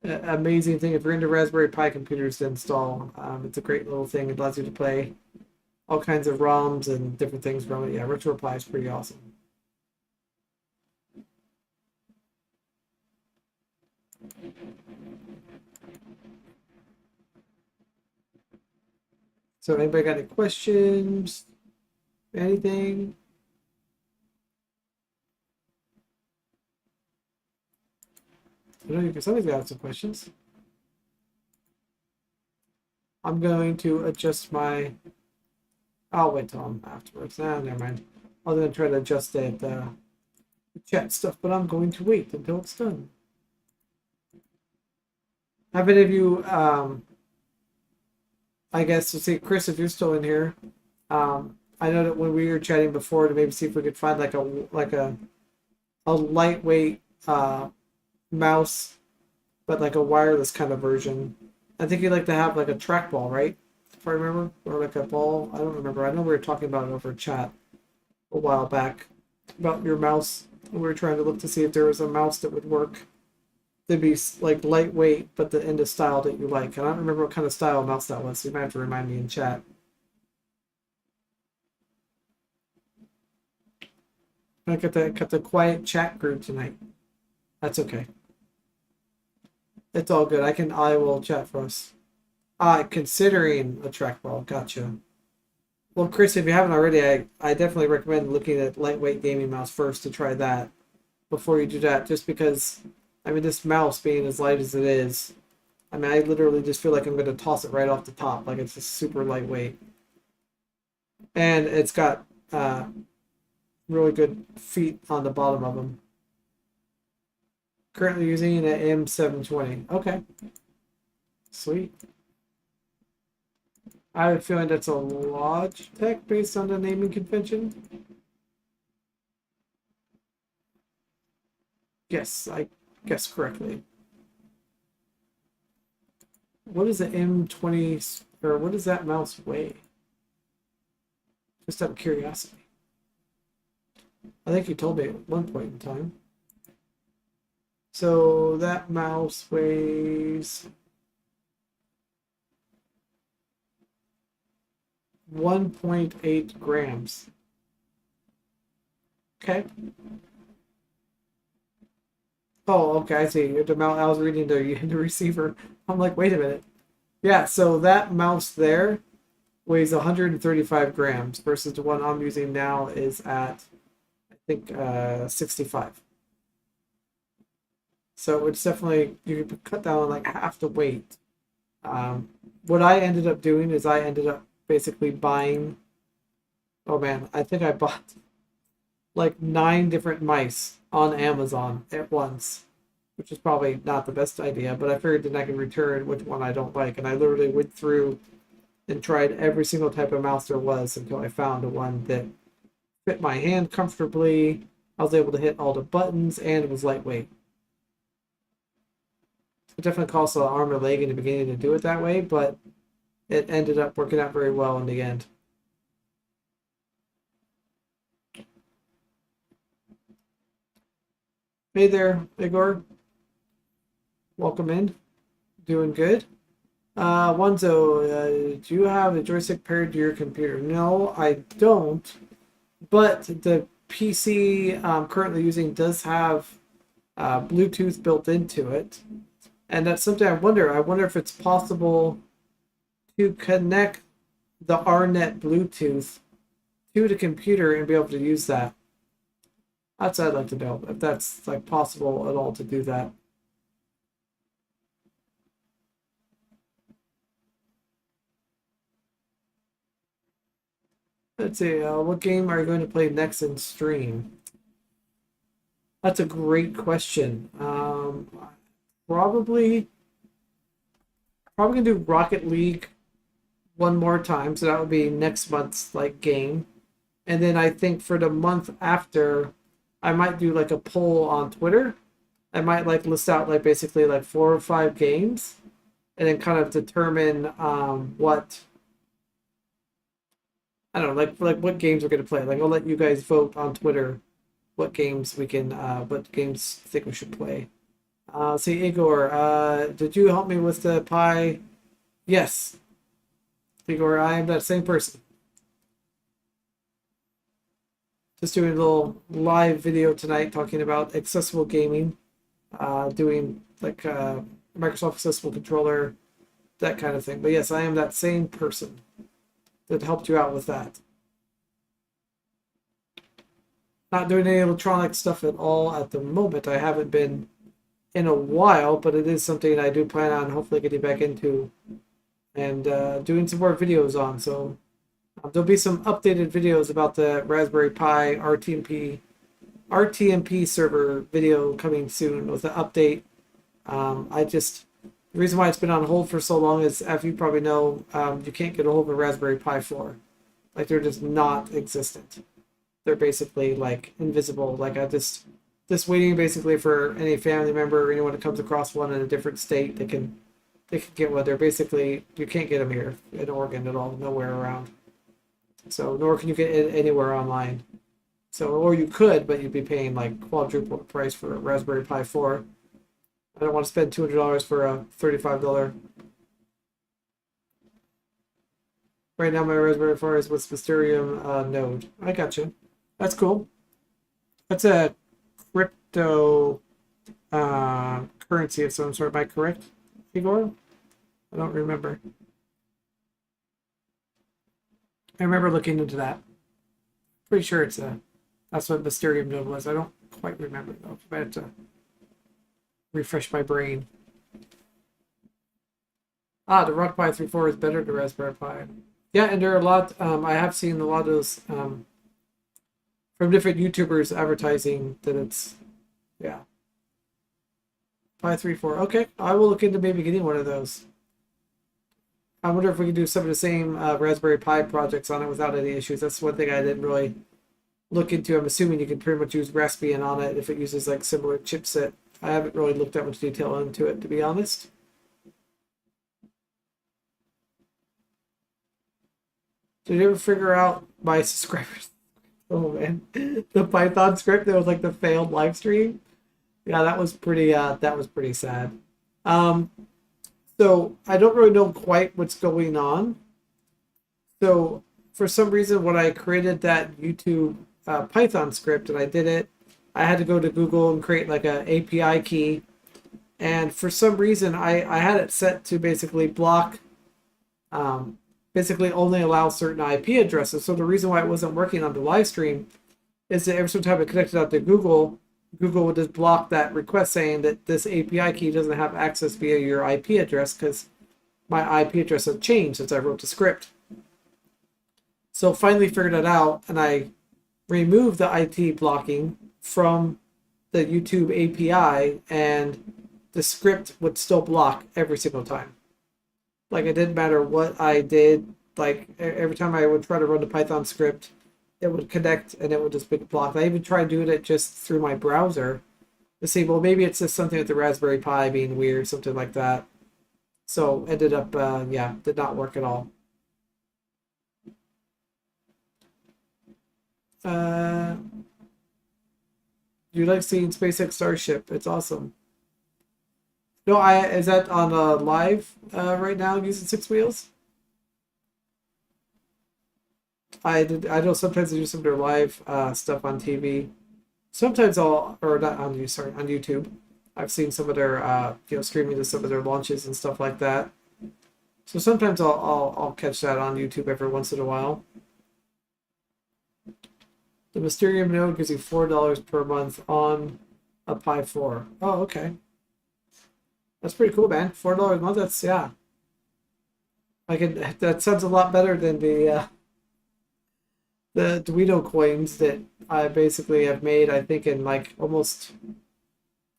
amazing thing if you're into Raspberry Pi computers to install. It's a great little thing. It allows you to play all kinds of ROMs and different things from it. Yeah, RetroPie is pretty awesome. So anybody got any questions? Anything? I know somebody's got some questions. I'm going to adjust my I'll wait till I'm afterwards. Never mind. I was gonna try to adjust the chat stuff, but I'm going to wait until it's done. Have any of you, I guess, to see Chris, if you're still in here, I know that when we were chatting before to maybe see if we could find like a lightweight mouse, but like a wireless kind of version. I think you'd like to have like a trackball, right? If I remember, or like a ball. I don't remember. I know we were talking about it over chat a while back about your mouse. We were trying to look to see if there was a mouse that would work. They'd be like lightweight, but in the style that you like. And I don't remember what kind of style mouse that was. So you might have to remind me in chat. I got the quiet chat group tonight. That's okay. It's all good. I will chat for us. Considering a trackball. Gotcha. Well, Chris, if you haven't already, I definitely recommend looking at lightweight gaming mouse first to try that before you do that. Just because, I mean, this mouse being as light as it is, I mean, I literally just feel like I'm going to toss it right off the top. Like it's just super lightweight. And it's got really good feet on the bottom of them. Currently using an M720. Okay. Sweet. I have a feeling that's a Logitech based on the naming convention. Yes, I guess correctly. What is the M20, or what does that mouse weigh? Just out of curiosity. I think you told me at one point in time. So that mouse weighs 1.8 grams. Okay. Oh, okay, I see. The mouse, I was reading the receiver. I'm like, wait a minute. Yeah, so that mouse there weighs 135 grams versus the one I'm using now is at, I think, 65. So it's definitely, you could cut down like half the weight. What I ended up doing is I ended up basically buying, oh man, I think I bought like 9 different mice on Amazon at once, which is probably not the best idea, but I figured that I can return which one I don't like. And I literally went through and tried every single type of mouse there was until I found the one that fit my hand comfortably. I was able to hit all the buttons and it was lightweight. It definitely cost an arm and a leg in the beginning to do it that way, but it ended up working out very well in the end. Hey there, Igor. Welcome in. Doing good. Wanzo, do you have a joystick paired to your computer? No, I don't. But the PC I'm currently using does have Bluetooth built into it. And that's something I wonder. I wonder if it's possible to connect the RNet Bluetooth to the computer and be able to use that. That's what I'd like to know, if that's like possible at all to do that. Let's see, what game are you going to play next in stream? That's a great question. Probably gonna do Rocket League one more time, so that would be next month's like game. And then I think for the month after, I might do like a poll on Twitter. I might like list out like basically like 4 or 5 games, and then kind of determine what, I don't know, like what games we're gonna play. Like I'll let you guys vote on Twitter what games we can, what games I think we should play. See, Igor, did you help me with the pie? Yes. Igor, I am that same person. Just doing a little live video tonight talking about accessible gaming, doing like Microsoft Accessible Controller, that kind of thing. But yes, I am that same person that helped you out with that. Not doing any electronic stuff at all at the moment. I haven't been in a while, but it is something I do plan on hopefully getting back into and doing some more videos on. So There'll be some updated videos about the Raspberry Pi RTMP server video coming soon with an update. The reason why it's been on hold for so long is, as you probably know, you can't get a hold of a Raspberry Pi 4. Like, they're just not existent. They're basically like invisible. Like, I just waiting basically for any family member or anyone that comes across one in a different state. They can get one. They're basically, you can't get them here in Oregon at all, nowhere around. So nor can you get it anywhere online. So, or you could, but you'd be paying like quadruple the price for a Raspberry Pi 4. I don't want to spend $200 for a $35. Right now, my Raspberry 4 is with Mysterium node. I got you. That's cool. That's a crypto currency of some sort. Am I correct, Igor? I don't remember. I remember looking into that. Pretty sure that's what Mysterium node was. I don't quite remember though. I had to refresh my brain. The Rock Pi 3.4 is better than Raspberry Pi. Yeah, and there are a lot. I have seen a lot of those from different YouTubers advertising that it's, yeah. Pi 3.4. Okay, I will look into maybe getting one of those. I wonder if we can do some of the same Raspberry Pi projects on it without any issues. That's one thing I didn't really look into. I'm assuming you can pretty much use Raspbian on it if it uses like similar chipset. I haven't really looked that much detail into it, to be honest. Did you ever figure out my subscribers? Oh man, the Python script that was like the failed live stream. Yeah, that was pretty sad. So I don't really know quite what's going on. So for some reason, when I created that YouTube Python script and I did it, I had to go to Google and create like a API key. And for some reason, I had it set to basically block, basically only allow certain IP addresses. So the reason why it wasn't working on the live stream is that every time I connected out to Google, Google would just block that request saying that this API key doesn't have access via your IP address because my IP address has changed since I wrote the script. So finally figured it out, and I removed the IP blocking from the YouTube API, and the script would still block every single time. Like, it didn't matter what I did. Like, every time I would try to run the Python script, it would connect and it would just be blocked. I even tried doing it just through my browser to see, well, maybe it's just something with the Raspberry Pi being weird, something like that. So ended up, did not work at all. You like seeing SpaceX Starship? It's awesome. No, is that on live right now using 6 wheels? I know sometimes I do some of their live stuff on TV. Sometimes on YouTube. I've seen some of their streaming to some of their launches and stuff like that. So sometimes I'll catch that on YouTube every once in a while. The Mysterium node gives you $4 per month on a Pi 4. Oh, okay. That's pretty cool, man. $4 a month. That's, yeah. That sounds a lot better than the Duino coins that I basically have made, I think, in like almost,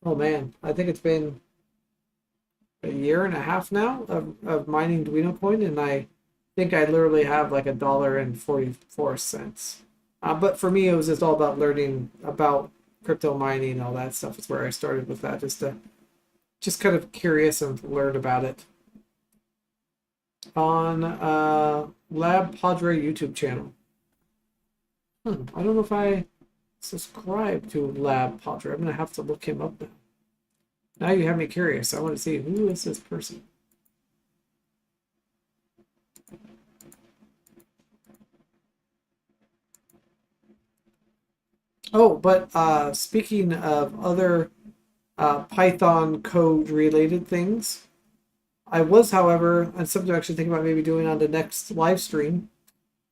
oh man, I think it's been a year and a half now of mining Duino coin, and I think I literally have like $1.44. But for me, it was just all about learning about crypto mining and all that stuff. Is where I started with that, just kind of curious and learn about it. On Lab Padre YouTube channel. I don't know if I subscribe to Lab Padre. I'm going to have to look him up now. Now you have me curious. I want to see, who is this person? Oh, but speaking of other Python code related things, I was, however, and something I'm actually thinking about maybe doing on the next live stream,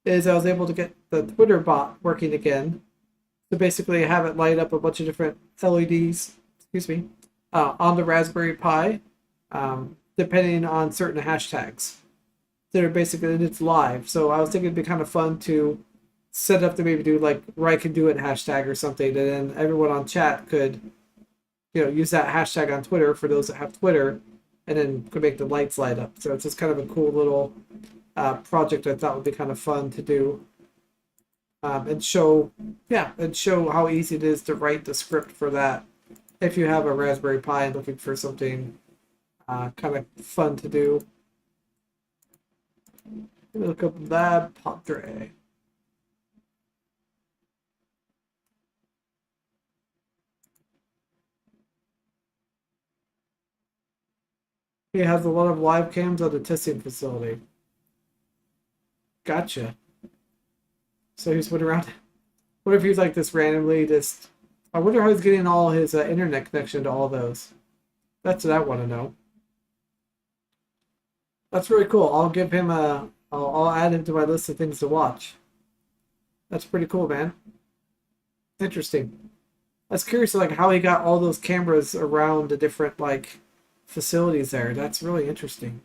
is I was able to get the Twitter bot working again. So basically have it light up a bunch of different LEDs, on the Raspberry Pi, depending on certain hashtags. that are basically, and it's live. So I was thinking it'd be kind of fun to set up to maybe do like where I could do it hashtag or something, and then everyone on chat could, use that hashtag on Twitter for those that have Twitter, and then could make the lights light up. So it's just kind of a cool little project I thought would be kind of fun to do, and show how easy it is to write the script for that if you have a Raspberry Pi and looking for something kind of fun to do. Let me look up Lab Padre. He has a lot of live cams at the testing facility. Gotcha. So he's put around. What if he's like this randomly just? I wonder how he's getting all his internet connection to all those. That's what I want to know. That's really cool. I'll give him a. I'll add him to my list of things to watch. That's pretty cool, man. Interesting. I was curious, like how he got all those cameras around the different like facilities there. That's really interesting.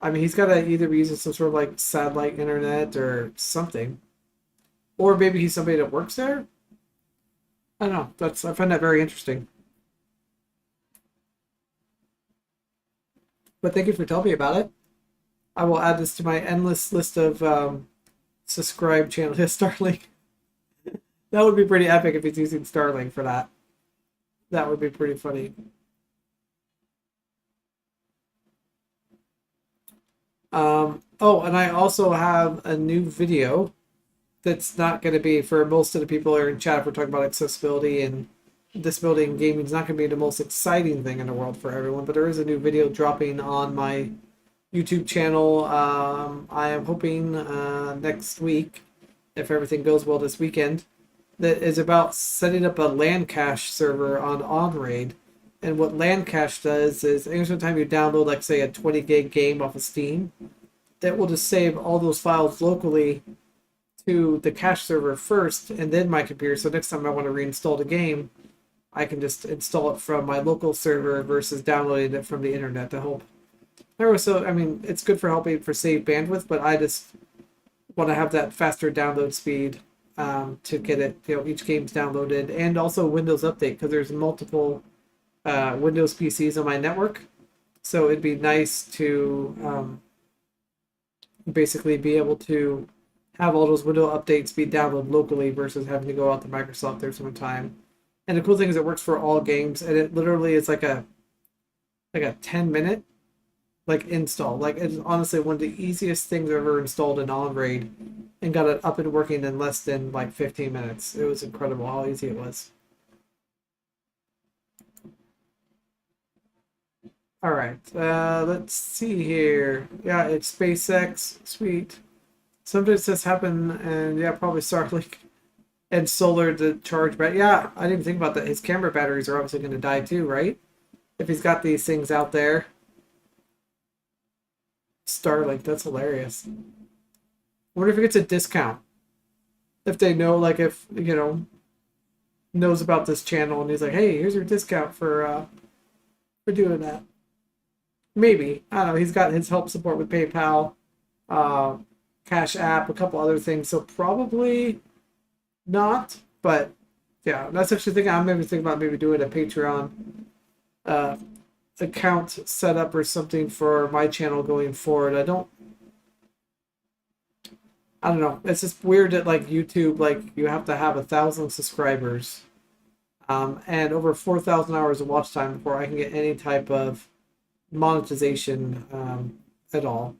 I mean, he's got to either be using some sort of like satellite internet or something, or maybe he's somebody that works there. I don't know. I find that very interesting. But thank you for telling me about it. I will add this to my endless list of subscribe channel to Starlink. That would be pretty epic if he's using Starlink for that. That would be pretty funny. Oh, and I also have a new video that's not going to be, for most of the people who are in chat, if we're talking about accessibility and disability in gaming, it's not going to be the most exciting thing in the world for everyone, but there is a new video dropping on my YouTube channel. I am hoping next week, if everything goes well this weekend, that is about setting up a LAN cache server on OnRaid. And what LAN cache does is, every time you download, like say, a 20 gig game off of Steam, it will just save all those files locally to the cache server first, and then my computer. So next time I want to reinstall the game, I can just install it from my local server versus downloading it from the internet to help. So, I mean, it's good for helping for save bandwidth, but I just want to have that faster download speed to get it, each game's downloaded, and also Windows Update, because there's multiple Windows PCs on my network. So it'd be nice to basically be able to have all those window updates be downloaded locally versus having to go out to Microsoft there some time. And the cool thing is it works for all games, and it literally is like a 10-minute install. Like, it's honestly one of the easiest things I've ever installed in OnRaid, and got it up and working in less than 15 minutes. It was incredible how easy it was. All right, let's see here. Yeah, it's SpaceX. Sweet. Sometimes this happen, and yeah, probably Starlink and solar to charge. But yeah, I didn't think about that. His camera batteries are obviously going to die too, right? If he's got these things out there. Starlink, that's hilarious. I wonder if he gets a discount. If they know, like, if, knows about this channel, and he's like, hey, here's your discount for doing that. Maybe. I don't know. He's got his help support with PayPal, Cash App, a couple other things. So probably not. But yeah, that's actually the thing. I'm maybe thinking about maybe doing a Patreon account setup or something for my channel going forward. I don't know. It's just weird that YouTube, you have to have 1,000 subscribers, and over 4,000 hours of watch time before I can get any type of monetization at all,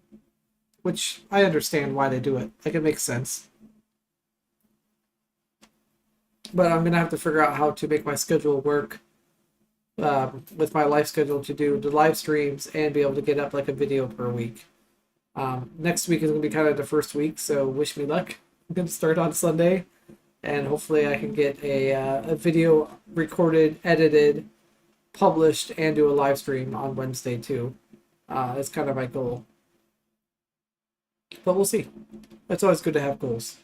which I understand why they do it. It makes sense. But I'm gonna have to figure out how to make my schedule work with my life schedule to do the live streams and be able to get up a video per week. Next week is gonna be kind of the first week, so wish me luck. I'm gonna start on Sunday, and hopefully I can get a video recorded, edited, published, and do a live stream on Wednesday too. That's kind of my goal. But we'll see. It's always good to have goals.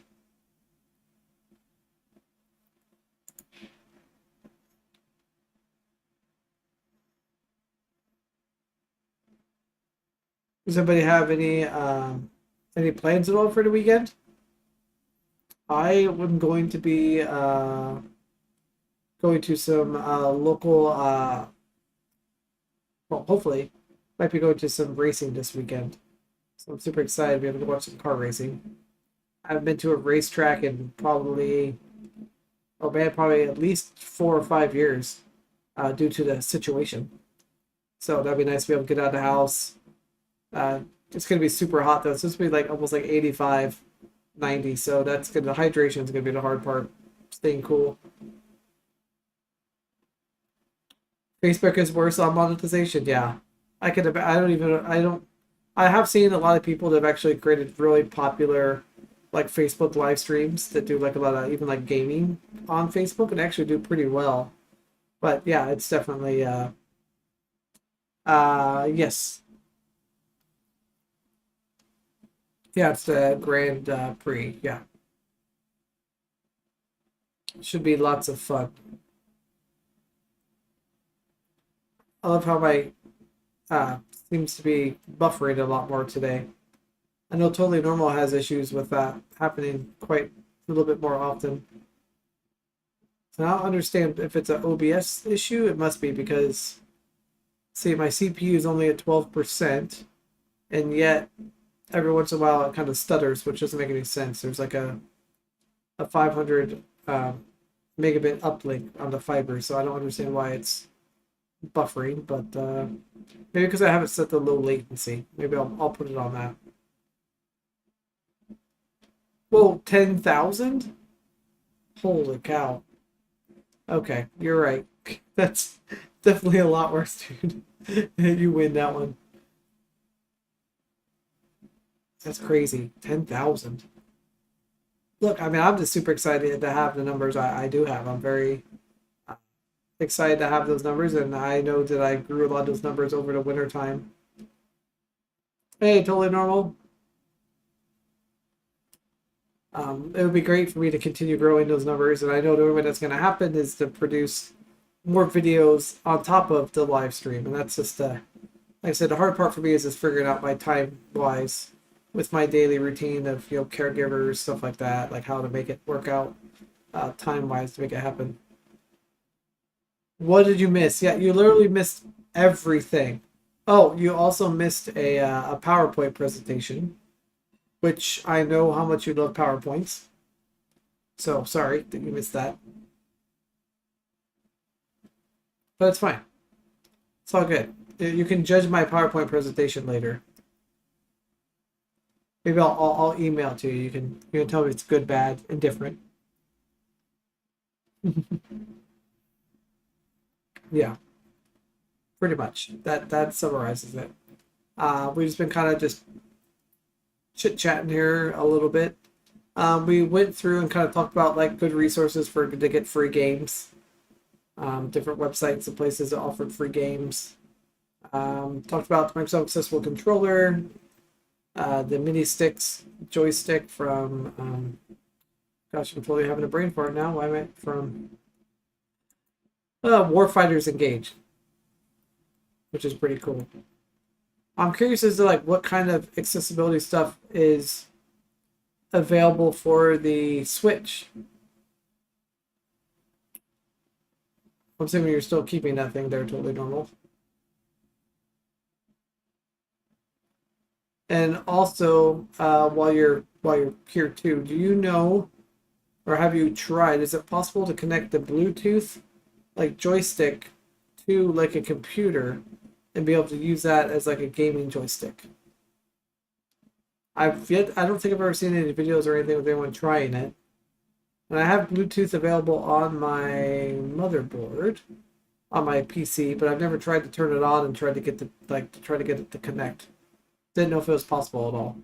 Does anybody have any plans at all for the weekend? I am going to be going to some local well, hopefully might be going to some racing this weekend. So I'm super excited to be able to watch some car racing. I haven't been to a racetrack in probably, oh man, probably at least 4 or 5 years due to the situation. So that'd be nice to be able to get out of the house. Uh, it's going to be super hot though. It's supposed to be like almost like 85, 90. So that's good. The hydration is going to be the hard part. Staying cool. Facebook is worse on monetization. Yeah, I could. I don't even. I don't. I have seen a lot of people that have actually created really popular, like Facebook live streams that do like a lot of even like gaming on Facebook and actually do pretty well. But yeah, it's definitely yes, yeah, it's the Grand Prix. Yeah, should be lots of fun. I love how my uh seems to be buffering a lot more today. I know Totally Normal has issues with that happening quite a little bit more often. So I don't understand if it's an OBS issue. It must be because, see, my CPU is only at 12%, and yet every once in a while it kind of stutters, which doesn't make any sense. There's like a 500 megabit uplink on the fiber, so I don't understand why it's buffering, but maybe because I haven't set the low latency. Maybe I'll put it on that. Well, 10,000? Holy cow. Okay, you're right. That's definitely a lot worse, dude. You win that one. That's crazy. 10,000. Look, I mean, I'm just super excited to have the numbers I do have. I'm very excited to have those numbers, and I know that I grew a lot of those numbers over the winter time. Hey, Totally Normal. It would be great for me to continue growing those numbers, and I know the only way that's going to happen is to produce more videos on top of the live stream, and that's just like I said, the hard part for me is just figuring out my time wise with my daily routine of caregivers, stuff like that, like how to make it work out time wise to make it happen. What did you miss? Yeah, you literally missed everything. Oh, you also missed a PowerPoint presentation, which I know how much you love PowerPoints. So sorry that you missed that, but it's fine. It's all good. You can judge my PowerPoint presentation later. Maybe I'll email it to you. You can tell me it's good, bad, indifferent. Yeah, pretty much. That summarizes it. We've just been kind of just chit chatting here a little bit. We went through and kind of talked about like good resources for to get free games, different websites and places that offered free games. Talked about the Microsoft Accessible Controller, the MINISTIX joystick from, gosh, I'm totally having a brain fart now. Why am I from Warfighters Engaged, which is pretty cool. I'm curious as to like what kind of accessibility stuff is available for the Switch. I'm assuming you're still keeping that thing there, Totally Normal. And also, while you're here too, do you know or have you tried? Is it possible to connect the Bluetooth like joystick to like a computer and be able to use that as like a gaming joystick? I don't think I've ever seen any videos or anything with anyone trying it. And I have Bluetooth available on my motherboard on my PC, but I've never tried to turn it on and tried to get to try to get it to connect. Didn't know if it was possible at all.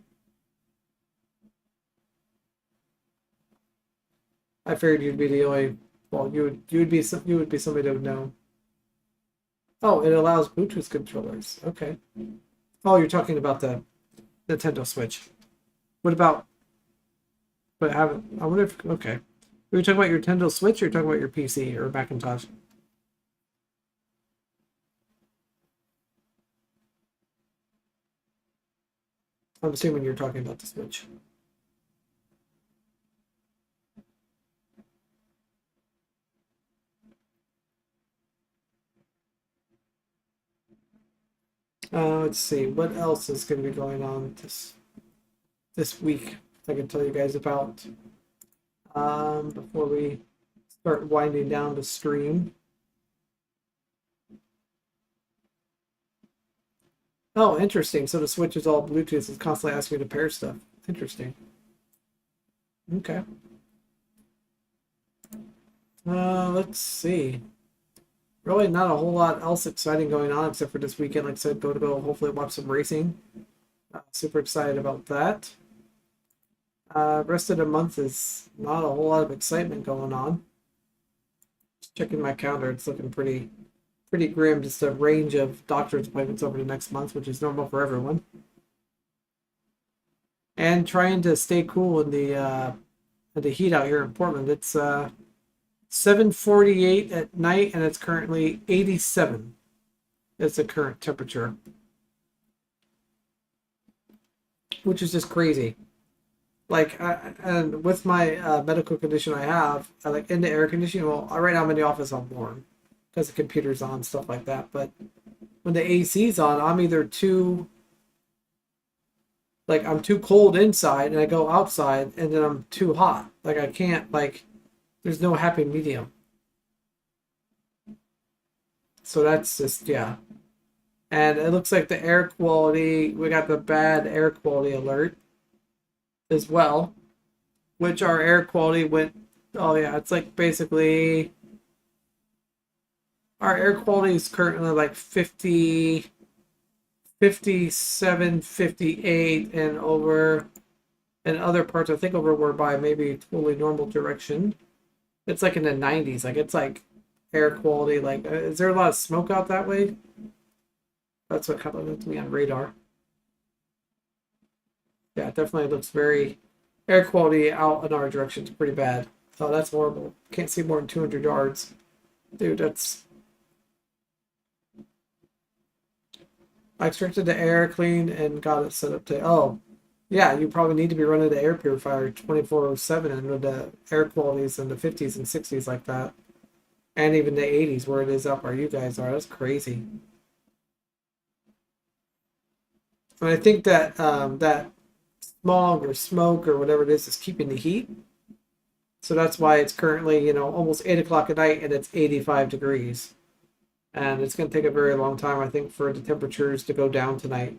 I figured you'd be the only. Well, you would be somebody that would know. Oh, it allows Bluetooth controllers. Okay. Oh, you're talking about the Nintendo Switch. What about? But haven't. I wonder if. Okay. Were you talking about your Nintendo Switch or you talking about your PC or Macintosh? I'm assuming you're talking about the Switch. Let's see, what else is going to be going on this week I can tell you guys about before we start winding down the stream. Oh, interesting. So the Switch is all Bluetooth. It's constantly asking me to pair stuff. Interesting. Okay. Let's see. Really not a whole lot else exciting going on except for this weekend. Like I said, go hopefully watch some racing. Super excited about that. Rest of the month is not a whole lot of excitement going on. Just checking my calendar, it's looking pretty grim. Just a range of doctor's appointments over the next month, which is normal for everyone. And trying to stay cool in the heat out here in Portland. It's 7:48 at night, and it's currently 87. It's the current temperature, which is just crazy. Like, and with my medical condition I have, I like in the air conditioning. Well, right now I'm in the office, I'm warm because the computer's on, stuff like that. But when the AC's on, I'm either too, like, I'm too cold inside, and I go outside, and then I'm too hot. Like, I can't, like, there's no happy medium. So that's just, yeah. And it looks like the air quality, we got the bad air quality alert as well, which our air quality went, oh yeah, it's like basically, our air quality is currently like 50, 57, 58, and over in other parts, I think over we're by maybe totally normal direction. It's like in the 90s, like it's like air quality, like is there a lot of smoke out that way? That's what kind of looks to me on radar. Yeah, it definitely looks very, air quality out in our direction is pretty bad. Oh, that's horrible. Can't see more than 200 yards. Dude, that's... I extracted the air, cleaned, and got it set up to... Oh, yeah, you probably need to be running the air purifier 24/7 and with the air qualities in the 50s and 60s like that. And even the 80s where it is up where you guys are. That's crazy. And I think that that smog or smoke or whatever it is keeping the heat. So that's why it's currently, you know, almost 8 o'clock at night and it's 85 degrees. And it's going to take a very long time, I think, for the temperatures to go down tonight.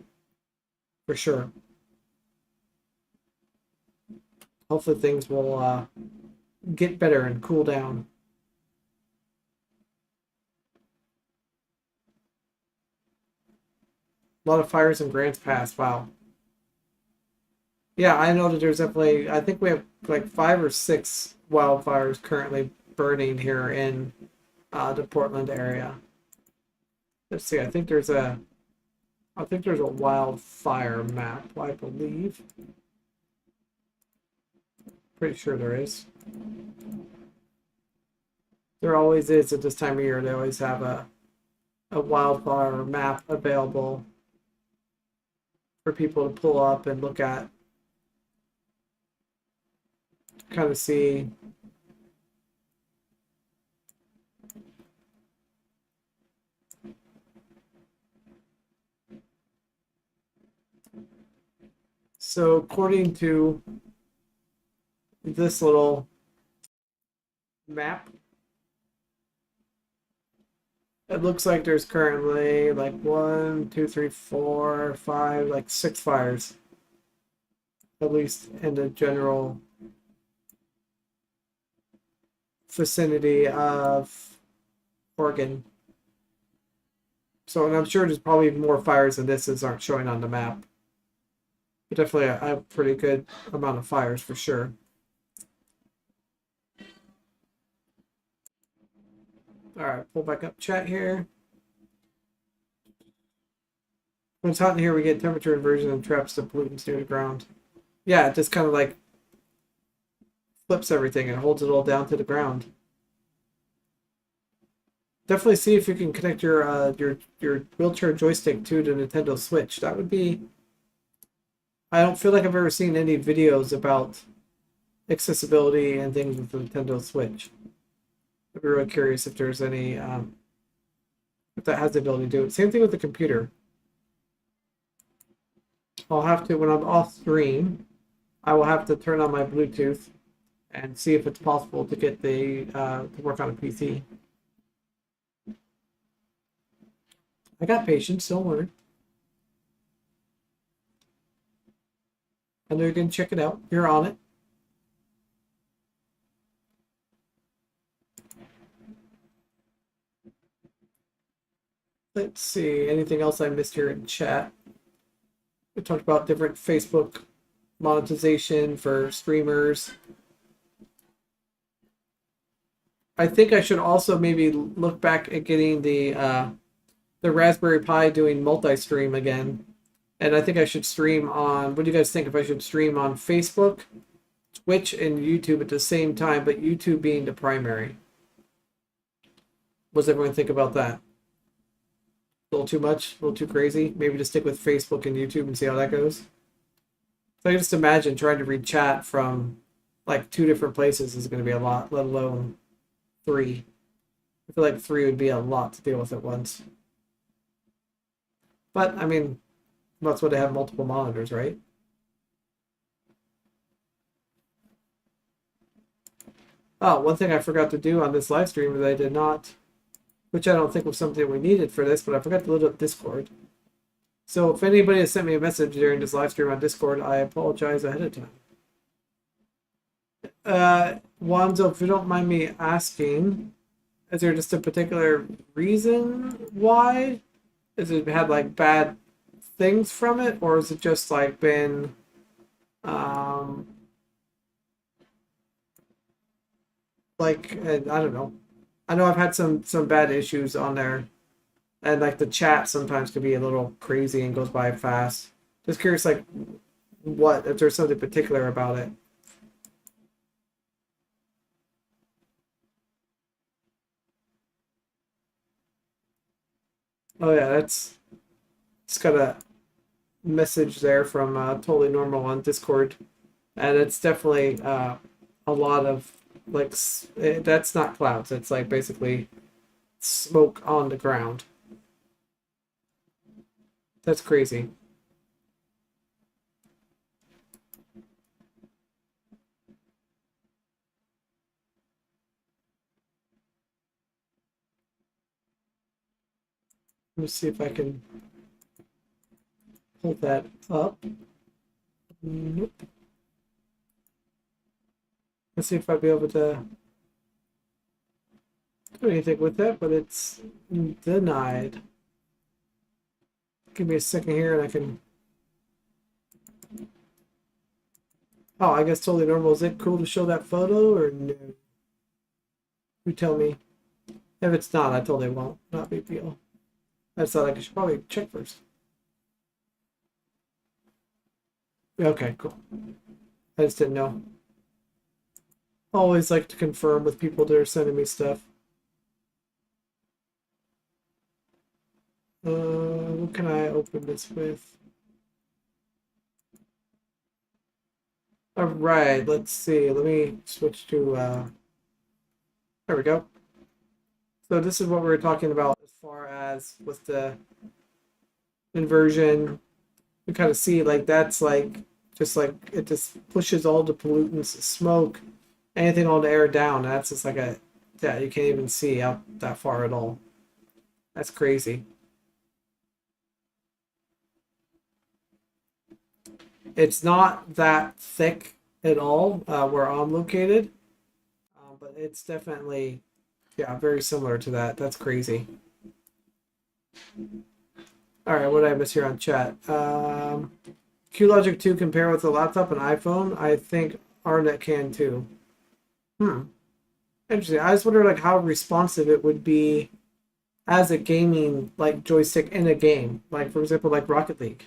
For sure. Hopefully things will get better and cool down. A lot of fires in Grants Pass. Wow. Yeah, I know that there's definitely, I think we have like 5 or 6 wildfires currently burning here in the Portland area. Let's see, I think there's a wildfire map, I believe. Pretty sure there is. There always is at this time of year. They always have a wildfire map available for people to pull up and look at. Kind of see so according to this little map, it looks like there's currently like 1, 2, 3, 4, 5, like 6 fires, at least in the general vicinity of Oregon. So, and I'm sure there's probably more fires than this that aren't showing on the map. But definitely a pretty good amount of fires for sure. Alright, pull back up chat here. When it's hot in here, we get temperature inversion and traps the pollutants near the ground. Yeah, it just kind of like flips everything and holds it all down to the ground. Definitely see if you can connect your wheelchair joystick to the Nintendo Switch. That would be I don't feel like I've ever seen any videos about accessibility and things with the Nintendo Switch. I'd be really curious if there's any, if that has the ability to do it. Same thing with the computer. I'll have to, when I'm off stream, I will have to turn on my Bluetooth and see if it's possible to get the, to work on a PC. I got patience, don't worry. I know you're going to check it out. You're on it. Let's see, anything else I missed here in chat? We talked about different Facebook monetization for streamers. I think I should also maybe look back at getting the Raspberry Pi doing multi-stream again. And I think I should stream on, what do you guys think if I should stream on Facebook, Twitch, and YouTube at the same time, but YouTube being the primary? What does everyone think about that? A little too much? A little too crazy? Maybe just stick with Facebook and YouTube and see how that goes? So I just imagine trying to read chat from like 2 different places is going to be a lot, let alone 3. I feel like 3 would be a lot to deal with at once. But, I mean, that's why they have multiple monitors, right? Oh, one thing I forgot to do on this live stream is I did not, which I don't think was something we needed for this, but I forgot to load up Discord. So if anybody has sent me a message during this live stream on Discord, I apologize ahead of time. Wanzo, if you don't mind me asking, is there just a particular reason why? Has it had like bad things from it, or has it just like been like I don't know. I know I've had some bad issues on there, and like the chat sometimes can be a little crazy and goes by fast. Just curious, like what if there's something particular about it. Oh yeah, it's got a message there from Totally Normal on Discord, and it's definitely a lot of like that's not clouds. It's like basically smoke on the ground. That's crazy. Let me see if I can pull that up. Nope. Let's see if I'll be able to do anything with that, but it's denied. Give me a second here and I can... Oh, I guess Totally Normal. Is it cool to show that photo or no? You tell me. If it's not, I totally won't. Not a big deal. I just thought I should probably check first. Okay, cool. I just didn't know. Always like to confirm with people that are sending me stuff. What can I open this with? All right, let's see. Let me switch to, there we go. So this is what we were talking about as far as with the inversion. You kind of see like that's like, just like it just pushes all the pollutants, smoke, anything on the air down. That's just like a, yeah, you can't even see out that far at all. That's crazy. It's not that thick at all where I'm located, but it's definitely, yeah, very similar to that. That's crazy. All right, what did I miss here on chat? QLogic 2 compare with a laptop and iPhone? I think RNet can too. Interesting. I just wonder like how responsive it would be as a gaming like joystick in a game. Like for example, like Rocket League.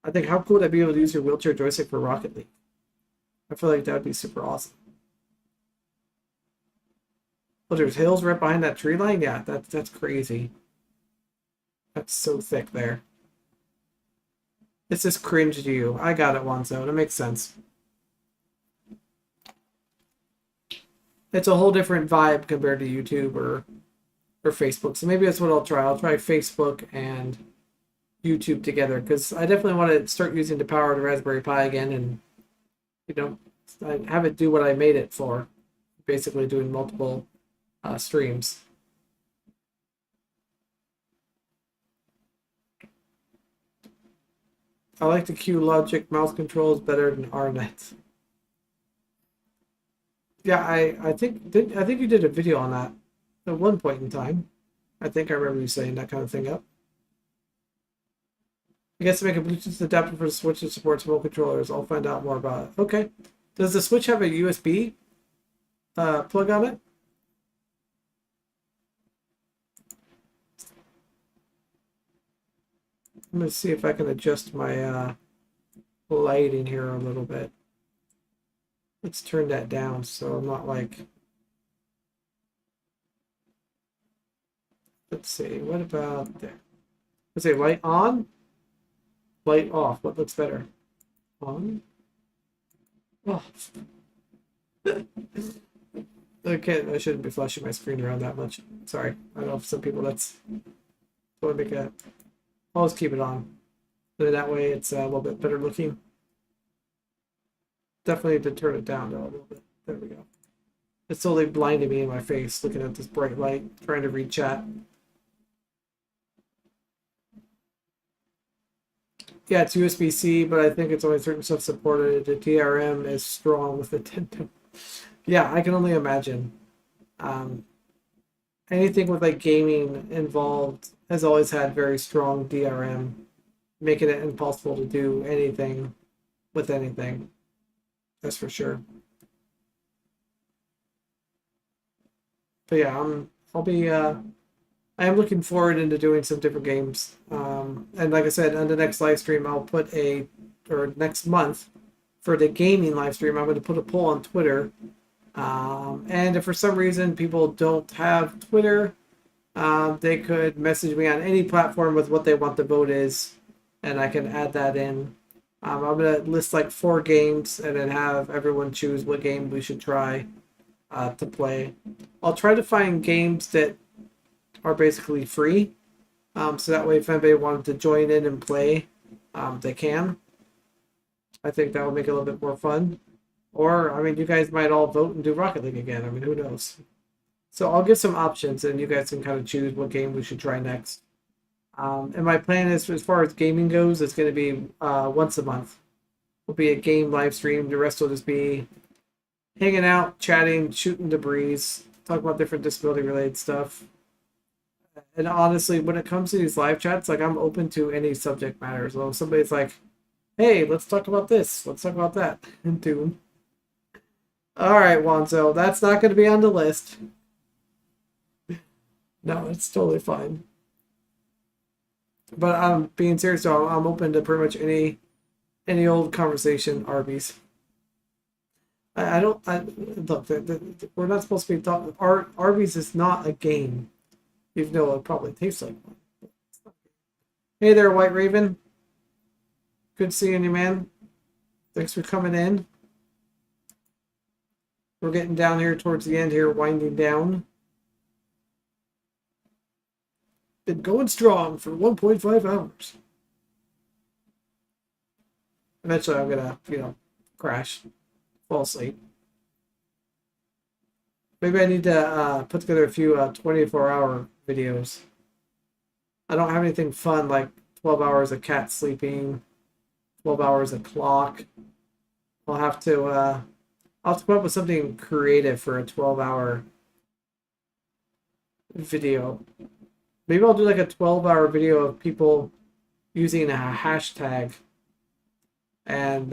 I think how cool would I be able to use your wheelchair joystick for Rocket League? I feel like that would be super awesome. Oh, there's hills right behind that tree line? Yeah, that's crazy. That's so thick there. It's just cringe to you. I got it once, though. It makes sense. It's a whole different vibe compared to YouTube or Facebook. So maybe that's what I'll try. I'll try Facebook and YouTube together because I definitely want to start using the power of the Raspberry Pi again and, you know, I have it do what I made it for, basically doing multiple streams. I like the Q Logic mouse controls better than RNet. Yeah, I think you did a video on that at one point in time. I think I remember you saying that kind of thing up. I guess to make a Bluetooth adapter for the Switch that supports mobile controllers. I'll find out more about it. Okay. Does the Switch have a USB plug on it? I'm going to see if I can adjust my lighting here a little bit. Let's turn that down so I'm not like... Let's see, what about there? Let's say light on, light off. What looks better? On, off. Okay, I shouldn't be flashing my screen around that much. Sorry. I know for some people that's what make a... Always keep it on. But that way it's a little bit better looking. Definitely to turn it down though a little bit. There we go. It's totally blinding me in my face looking at this bright light, trying to read chat. Yeah, it's USB-C, but I think it's only certain stuff supported. The DRM is strong with Nintendo. Yeah, I can only imagine. Anything with like gaming involved has always had very strong DRM, making it impossible to do anything with anything. That's for sure. But yeah, I am looking forward into doing some different games. And like I said, on the next live stream, I'll put or next month for the gaming live stream, I'm going to put a poll on Twitter. And if for some reason people don't have Twitter, they could message me on any platform with what they want the vote is, and I can add that in. I'm going to list like 4 games and then have everyone choose what game we should try to play. I'll try to find games that are basically free, so that way if anybody wanted to join in and play, they can. I think that would make it a little bit more fun. Or, I mean, you guys might all vote and do Rocket League again. I mean, who knows? So I'll give some options, and you guys can kind of choose what game we should try next. And my plan is, as far as gaming goes, it's going to be once a month. Will be a game live stream. The rest will just be hanging out, chatting, shooting the breeze, talking about different disability-related stuff. And honestly, when it comes to these live chats, like I'm open to any subject matter. So if somebody's like, hey, let's talk about this, let's talk about that, and Doom. All right, Wanzo, that's not going to be on the list. No, it's totally fine. But I'm being serious, so I'm open to pretty much any old conversation, Arby's. Look, we're not supposed to be talking. Arby's is not a game, even though it probably tastes like one. Hey there, White Raven. Good seeing you, man. Thanks for coming in. We're getting down here towards the end here, winding down. Been going strong for 1.5 hours. Eventually I'm gonna, crash, fall asleep. Maybe I need to put together a few 24-hour videos. I don't have anything fun like 12 hours of cat sleeping, 12 hours of clock. I'll have to come up with something creative for a 12-hour video. Maybe I'll do like a 12-hour video of people using a hashtag and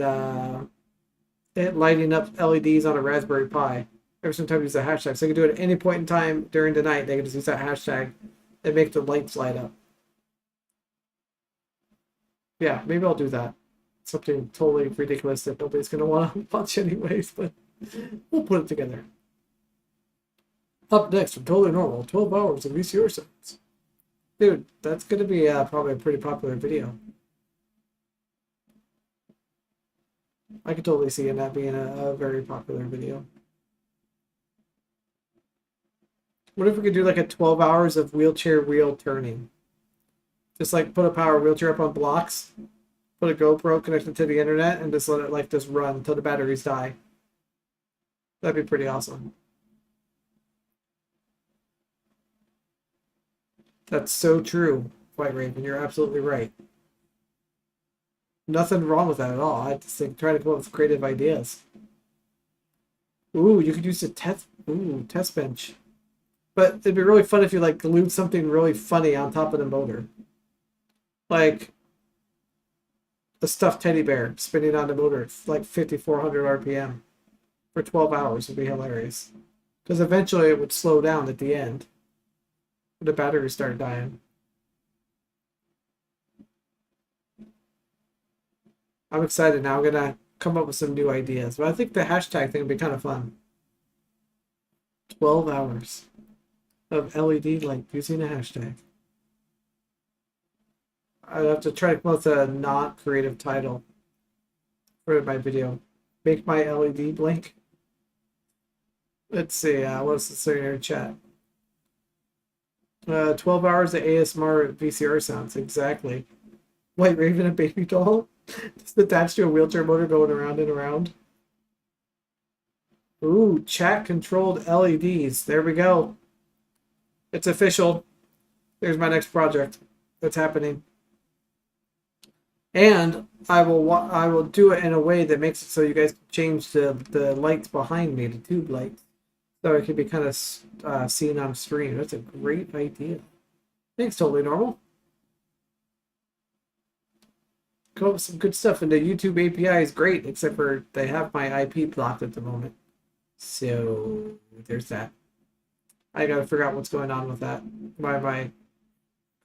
it lighting up LEDs on a Raspberry Pi. Every time use a hashtag. So they can do it at any point in time during the night. They can just use that hashtag and make the lights light up. Yeah, maybe I'll do that. Something totally ridiculous that nobody's going to want to watch anyways, but we'll put it together. Up next from Totally Normal, 12 hours of VCR sounds. Dude, that's going to be probably a pretty popular video. I could totally see that being a very popular video. What if we could do like a 12 hours of wheelchair wheel turning? Just like put a power wheelchair up on blocks, put a GoPro connected to the internet, and just let it like just run until the batteries die. That'd be pretty awesome. That's so true, White Raven. You're absolutely right. Nothing wrong with that at all. I just think try to come up with creative ideas. Ooh, you could use a test bench. But it'd be really fun if you like glued something really funny on top of the motor. Like a stuffed teddy bear spinning on the motor at like 5,400 RPM for 12 hours would be hilarious. Because eventually it would slow down at the end. The batteries start dying. I'm excited now. I'm gonna come up with some new ideas. But I think the hashtag thing would be kind of fun. 12 hours of LED light using a hashtag. I'd have to try to come up with a not creative title for my video. Make my LED blink. Let's see, what's the saying here in chat? 12 hours of ASMR VCR sounds, exactly. White Raven, a baby doll, just attached to a wheelchair motor going around and around. Ooh, chat-controlled LEDs. There we go. It's official. There's my next project that's happening. And I will do it in a way that makes it so you guys can change the lights behind me, the tube lights. So it can be kind of seen on screen. That's a great idea. Thanks, Totally Normal. Come up with some good stuff. And the YouTube API is great, except for they have my IP blocked at the moment. So there's that. I gotta figure out what's going on with that. Why my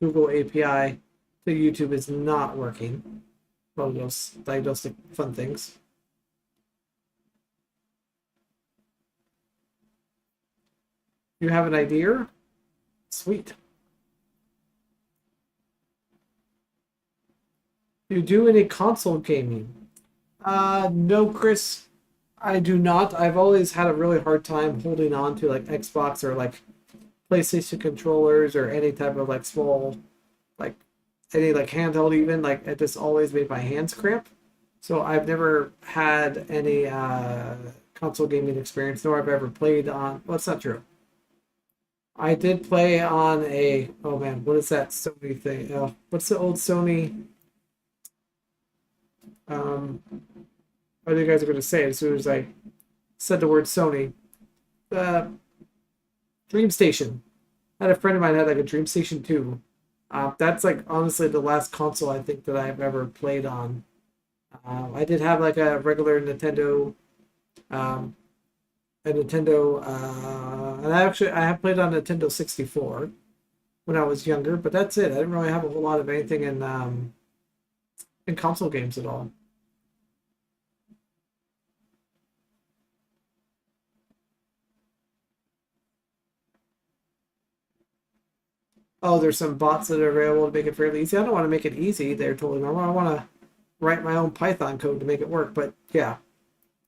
Google API to YouTube is not working. One of those diagnostic fun things. You have an idea? Sweet. You do any console gaming? No, Chris. I do not. I've always had a really hard time holding on to like Xbox or like PlayStation controllers or any type of like small, like any like handheld even. Like it just always made my hands cramp. So I've never had any console gaming experience, nor I've ever played on. Well, that's not true. I did play on a. Oh man, what is that Sony thing? What's the old Sony? I think you guys are going to say it as soon as I said the word Sony. Dream Station. I had a friend of mine had like a Dream Station 2. That's like honestly the last console I think that I've ever played on. I did have like a regular Nintendo, and I have played on Nintendo 64 when I was younger, but that's it. I didn't really have a whole lot of anything in console games at all. Oh, there's some bots that are available to make it fairly easy. I don't want to make it easy. They're totally normal. I want to write my own Python code to make it work. But yeah,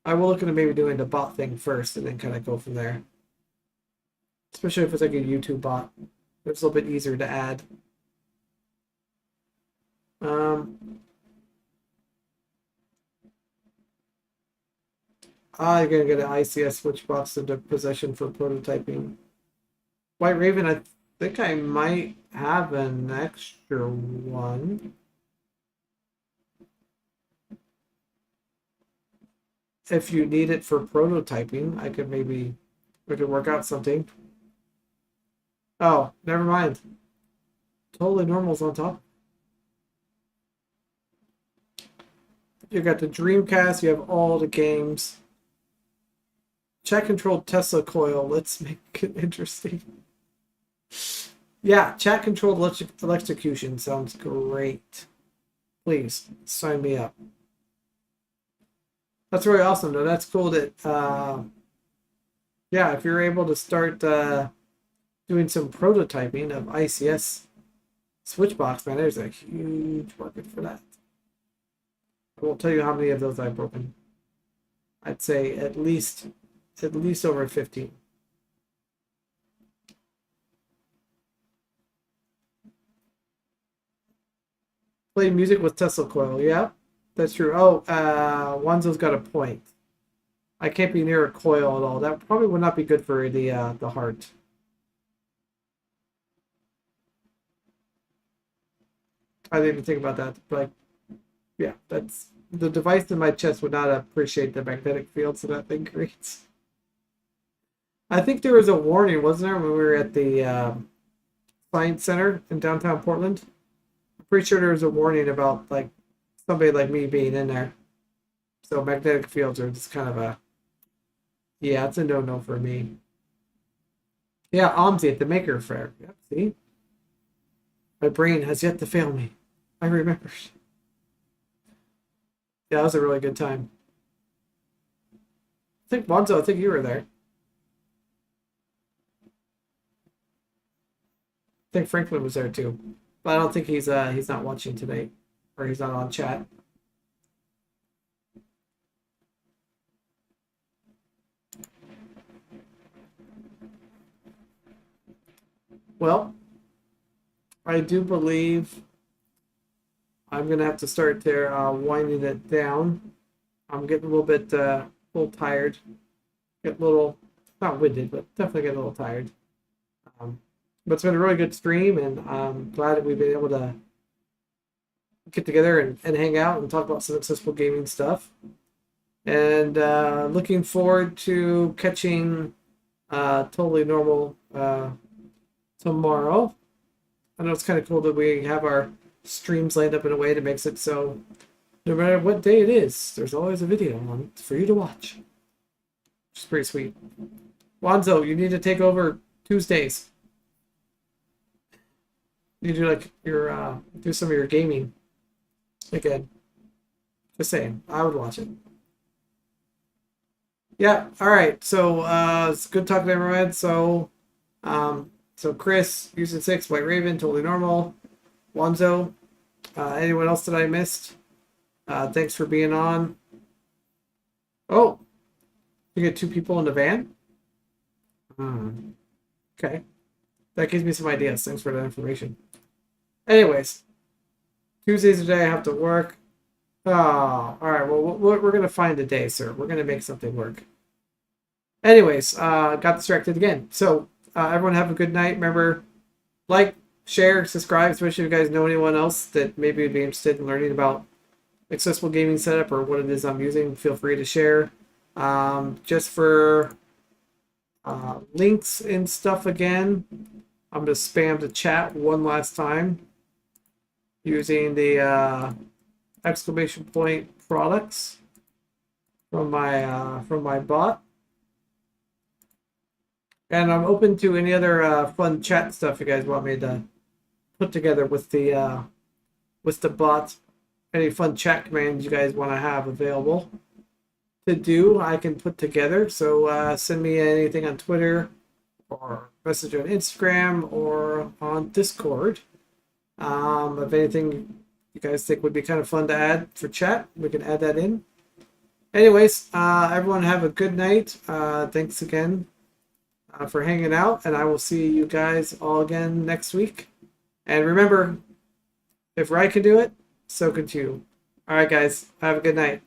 I will look into maybe doing the bot thing first and then kind of go from there. Especially if it's like a YouTube bot. It's a little bit easier to add. I'm going to get an ICS switch box into possession for prototyping. White Raven, I think I might have an extra one. If you need it for prototyping, we could work out something. Oh, never mind. Totally Normal's on top. You got the Dreamcast, you have all the games. Chat-controlled Tesla coil. Let's make it interesting. Yeah, chat-controlled electrocution sounds great. Please, sign me up. That's really awesome, though. That's cool that, yeah, if you're able to start doing some prototyping of ICS switchbox, man, there's a huge market for that. I won't tell you how many of those I've broken. I'd say at least over 15. Play music with Tesla coil. Yeah, that's true. Oh, Wanzo's got a point. I can't be near a coil at all. That probably would not be good for the heart. I didn't even think about that. But yeah, that's the device in my chest would not appreciate the magnetic fields that thing creates. I think there was a warning, wasn't there, when we were at the Science Center in downtown Portland? I'm pretty sure there was a warning about like somebody like me being in there. So magnetic fields are just kind of a, yeah, it's a no-no for me. Yeah, OMSI at the Maker Fair. Yep, see? My brain has yet to fail me. I remember. Yeah, that was a really good time. I think Bonzo, I think you were there. I think Franklin was there too. But I don't think he's not watching today. Or he's not on chat. Well, I do believe I'm gonna have to start there winding it down. I'm getting a little tired. Get a little, not winded, but definitely get a little tired. But it's been a really good stream, and I'm glad that we've been able to get together and hang out and talk about some accessible gaming stuff. And looking forward to catching Totally Normal tomorrow. I know it's kind of cool that we have our streams lined up in a way that makes it so no matter what day it is, there's always a video on for you to watch. Which is pretty sweet. Wanzo, you need to take over Tuesdays. You do like your do some of your gaming again. Just saying, I would watch it. Yeah, all right. So it's good talking to everyone. So Chris, Houston 6, White Raven, Totally Normal, Wanzo, anyone else that I missed? Thanks for being on. Oh, you get 2 people in the van? Okay. That gives me some ideas. Thanks for that information. Anyways, Tuesdays a day I have to work. Oh, all right. Well, we're going to find a day, sir. We're going to make something work. Anyways, got distracted again. So everyone have a good night. Remember, like, share, subscribe, especially if you guys know anyone else that maybe would be interested in learning about accessible gaming setup or what it is I'm using. Feel free to share. Just for links and stuff again, I'm going to spam the chat one last time using the exclamation point products from my bot. And I'm open to any other fun chat stuff you guys want me to put together with the bot. Any fun chat commands you guys want to have available to do, I can put together. So send me anything on Twitter or message on Instagram or on Discord. If anything you guys think would be kind of fun to add for chat, we can add that in. Anyways, everyone have a good night. Thanks again for hanging out, and I will see you guys all again next week. And remember, if Rai can do it, so can you. All right, guys, have a good night.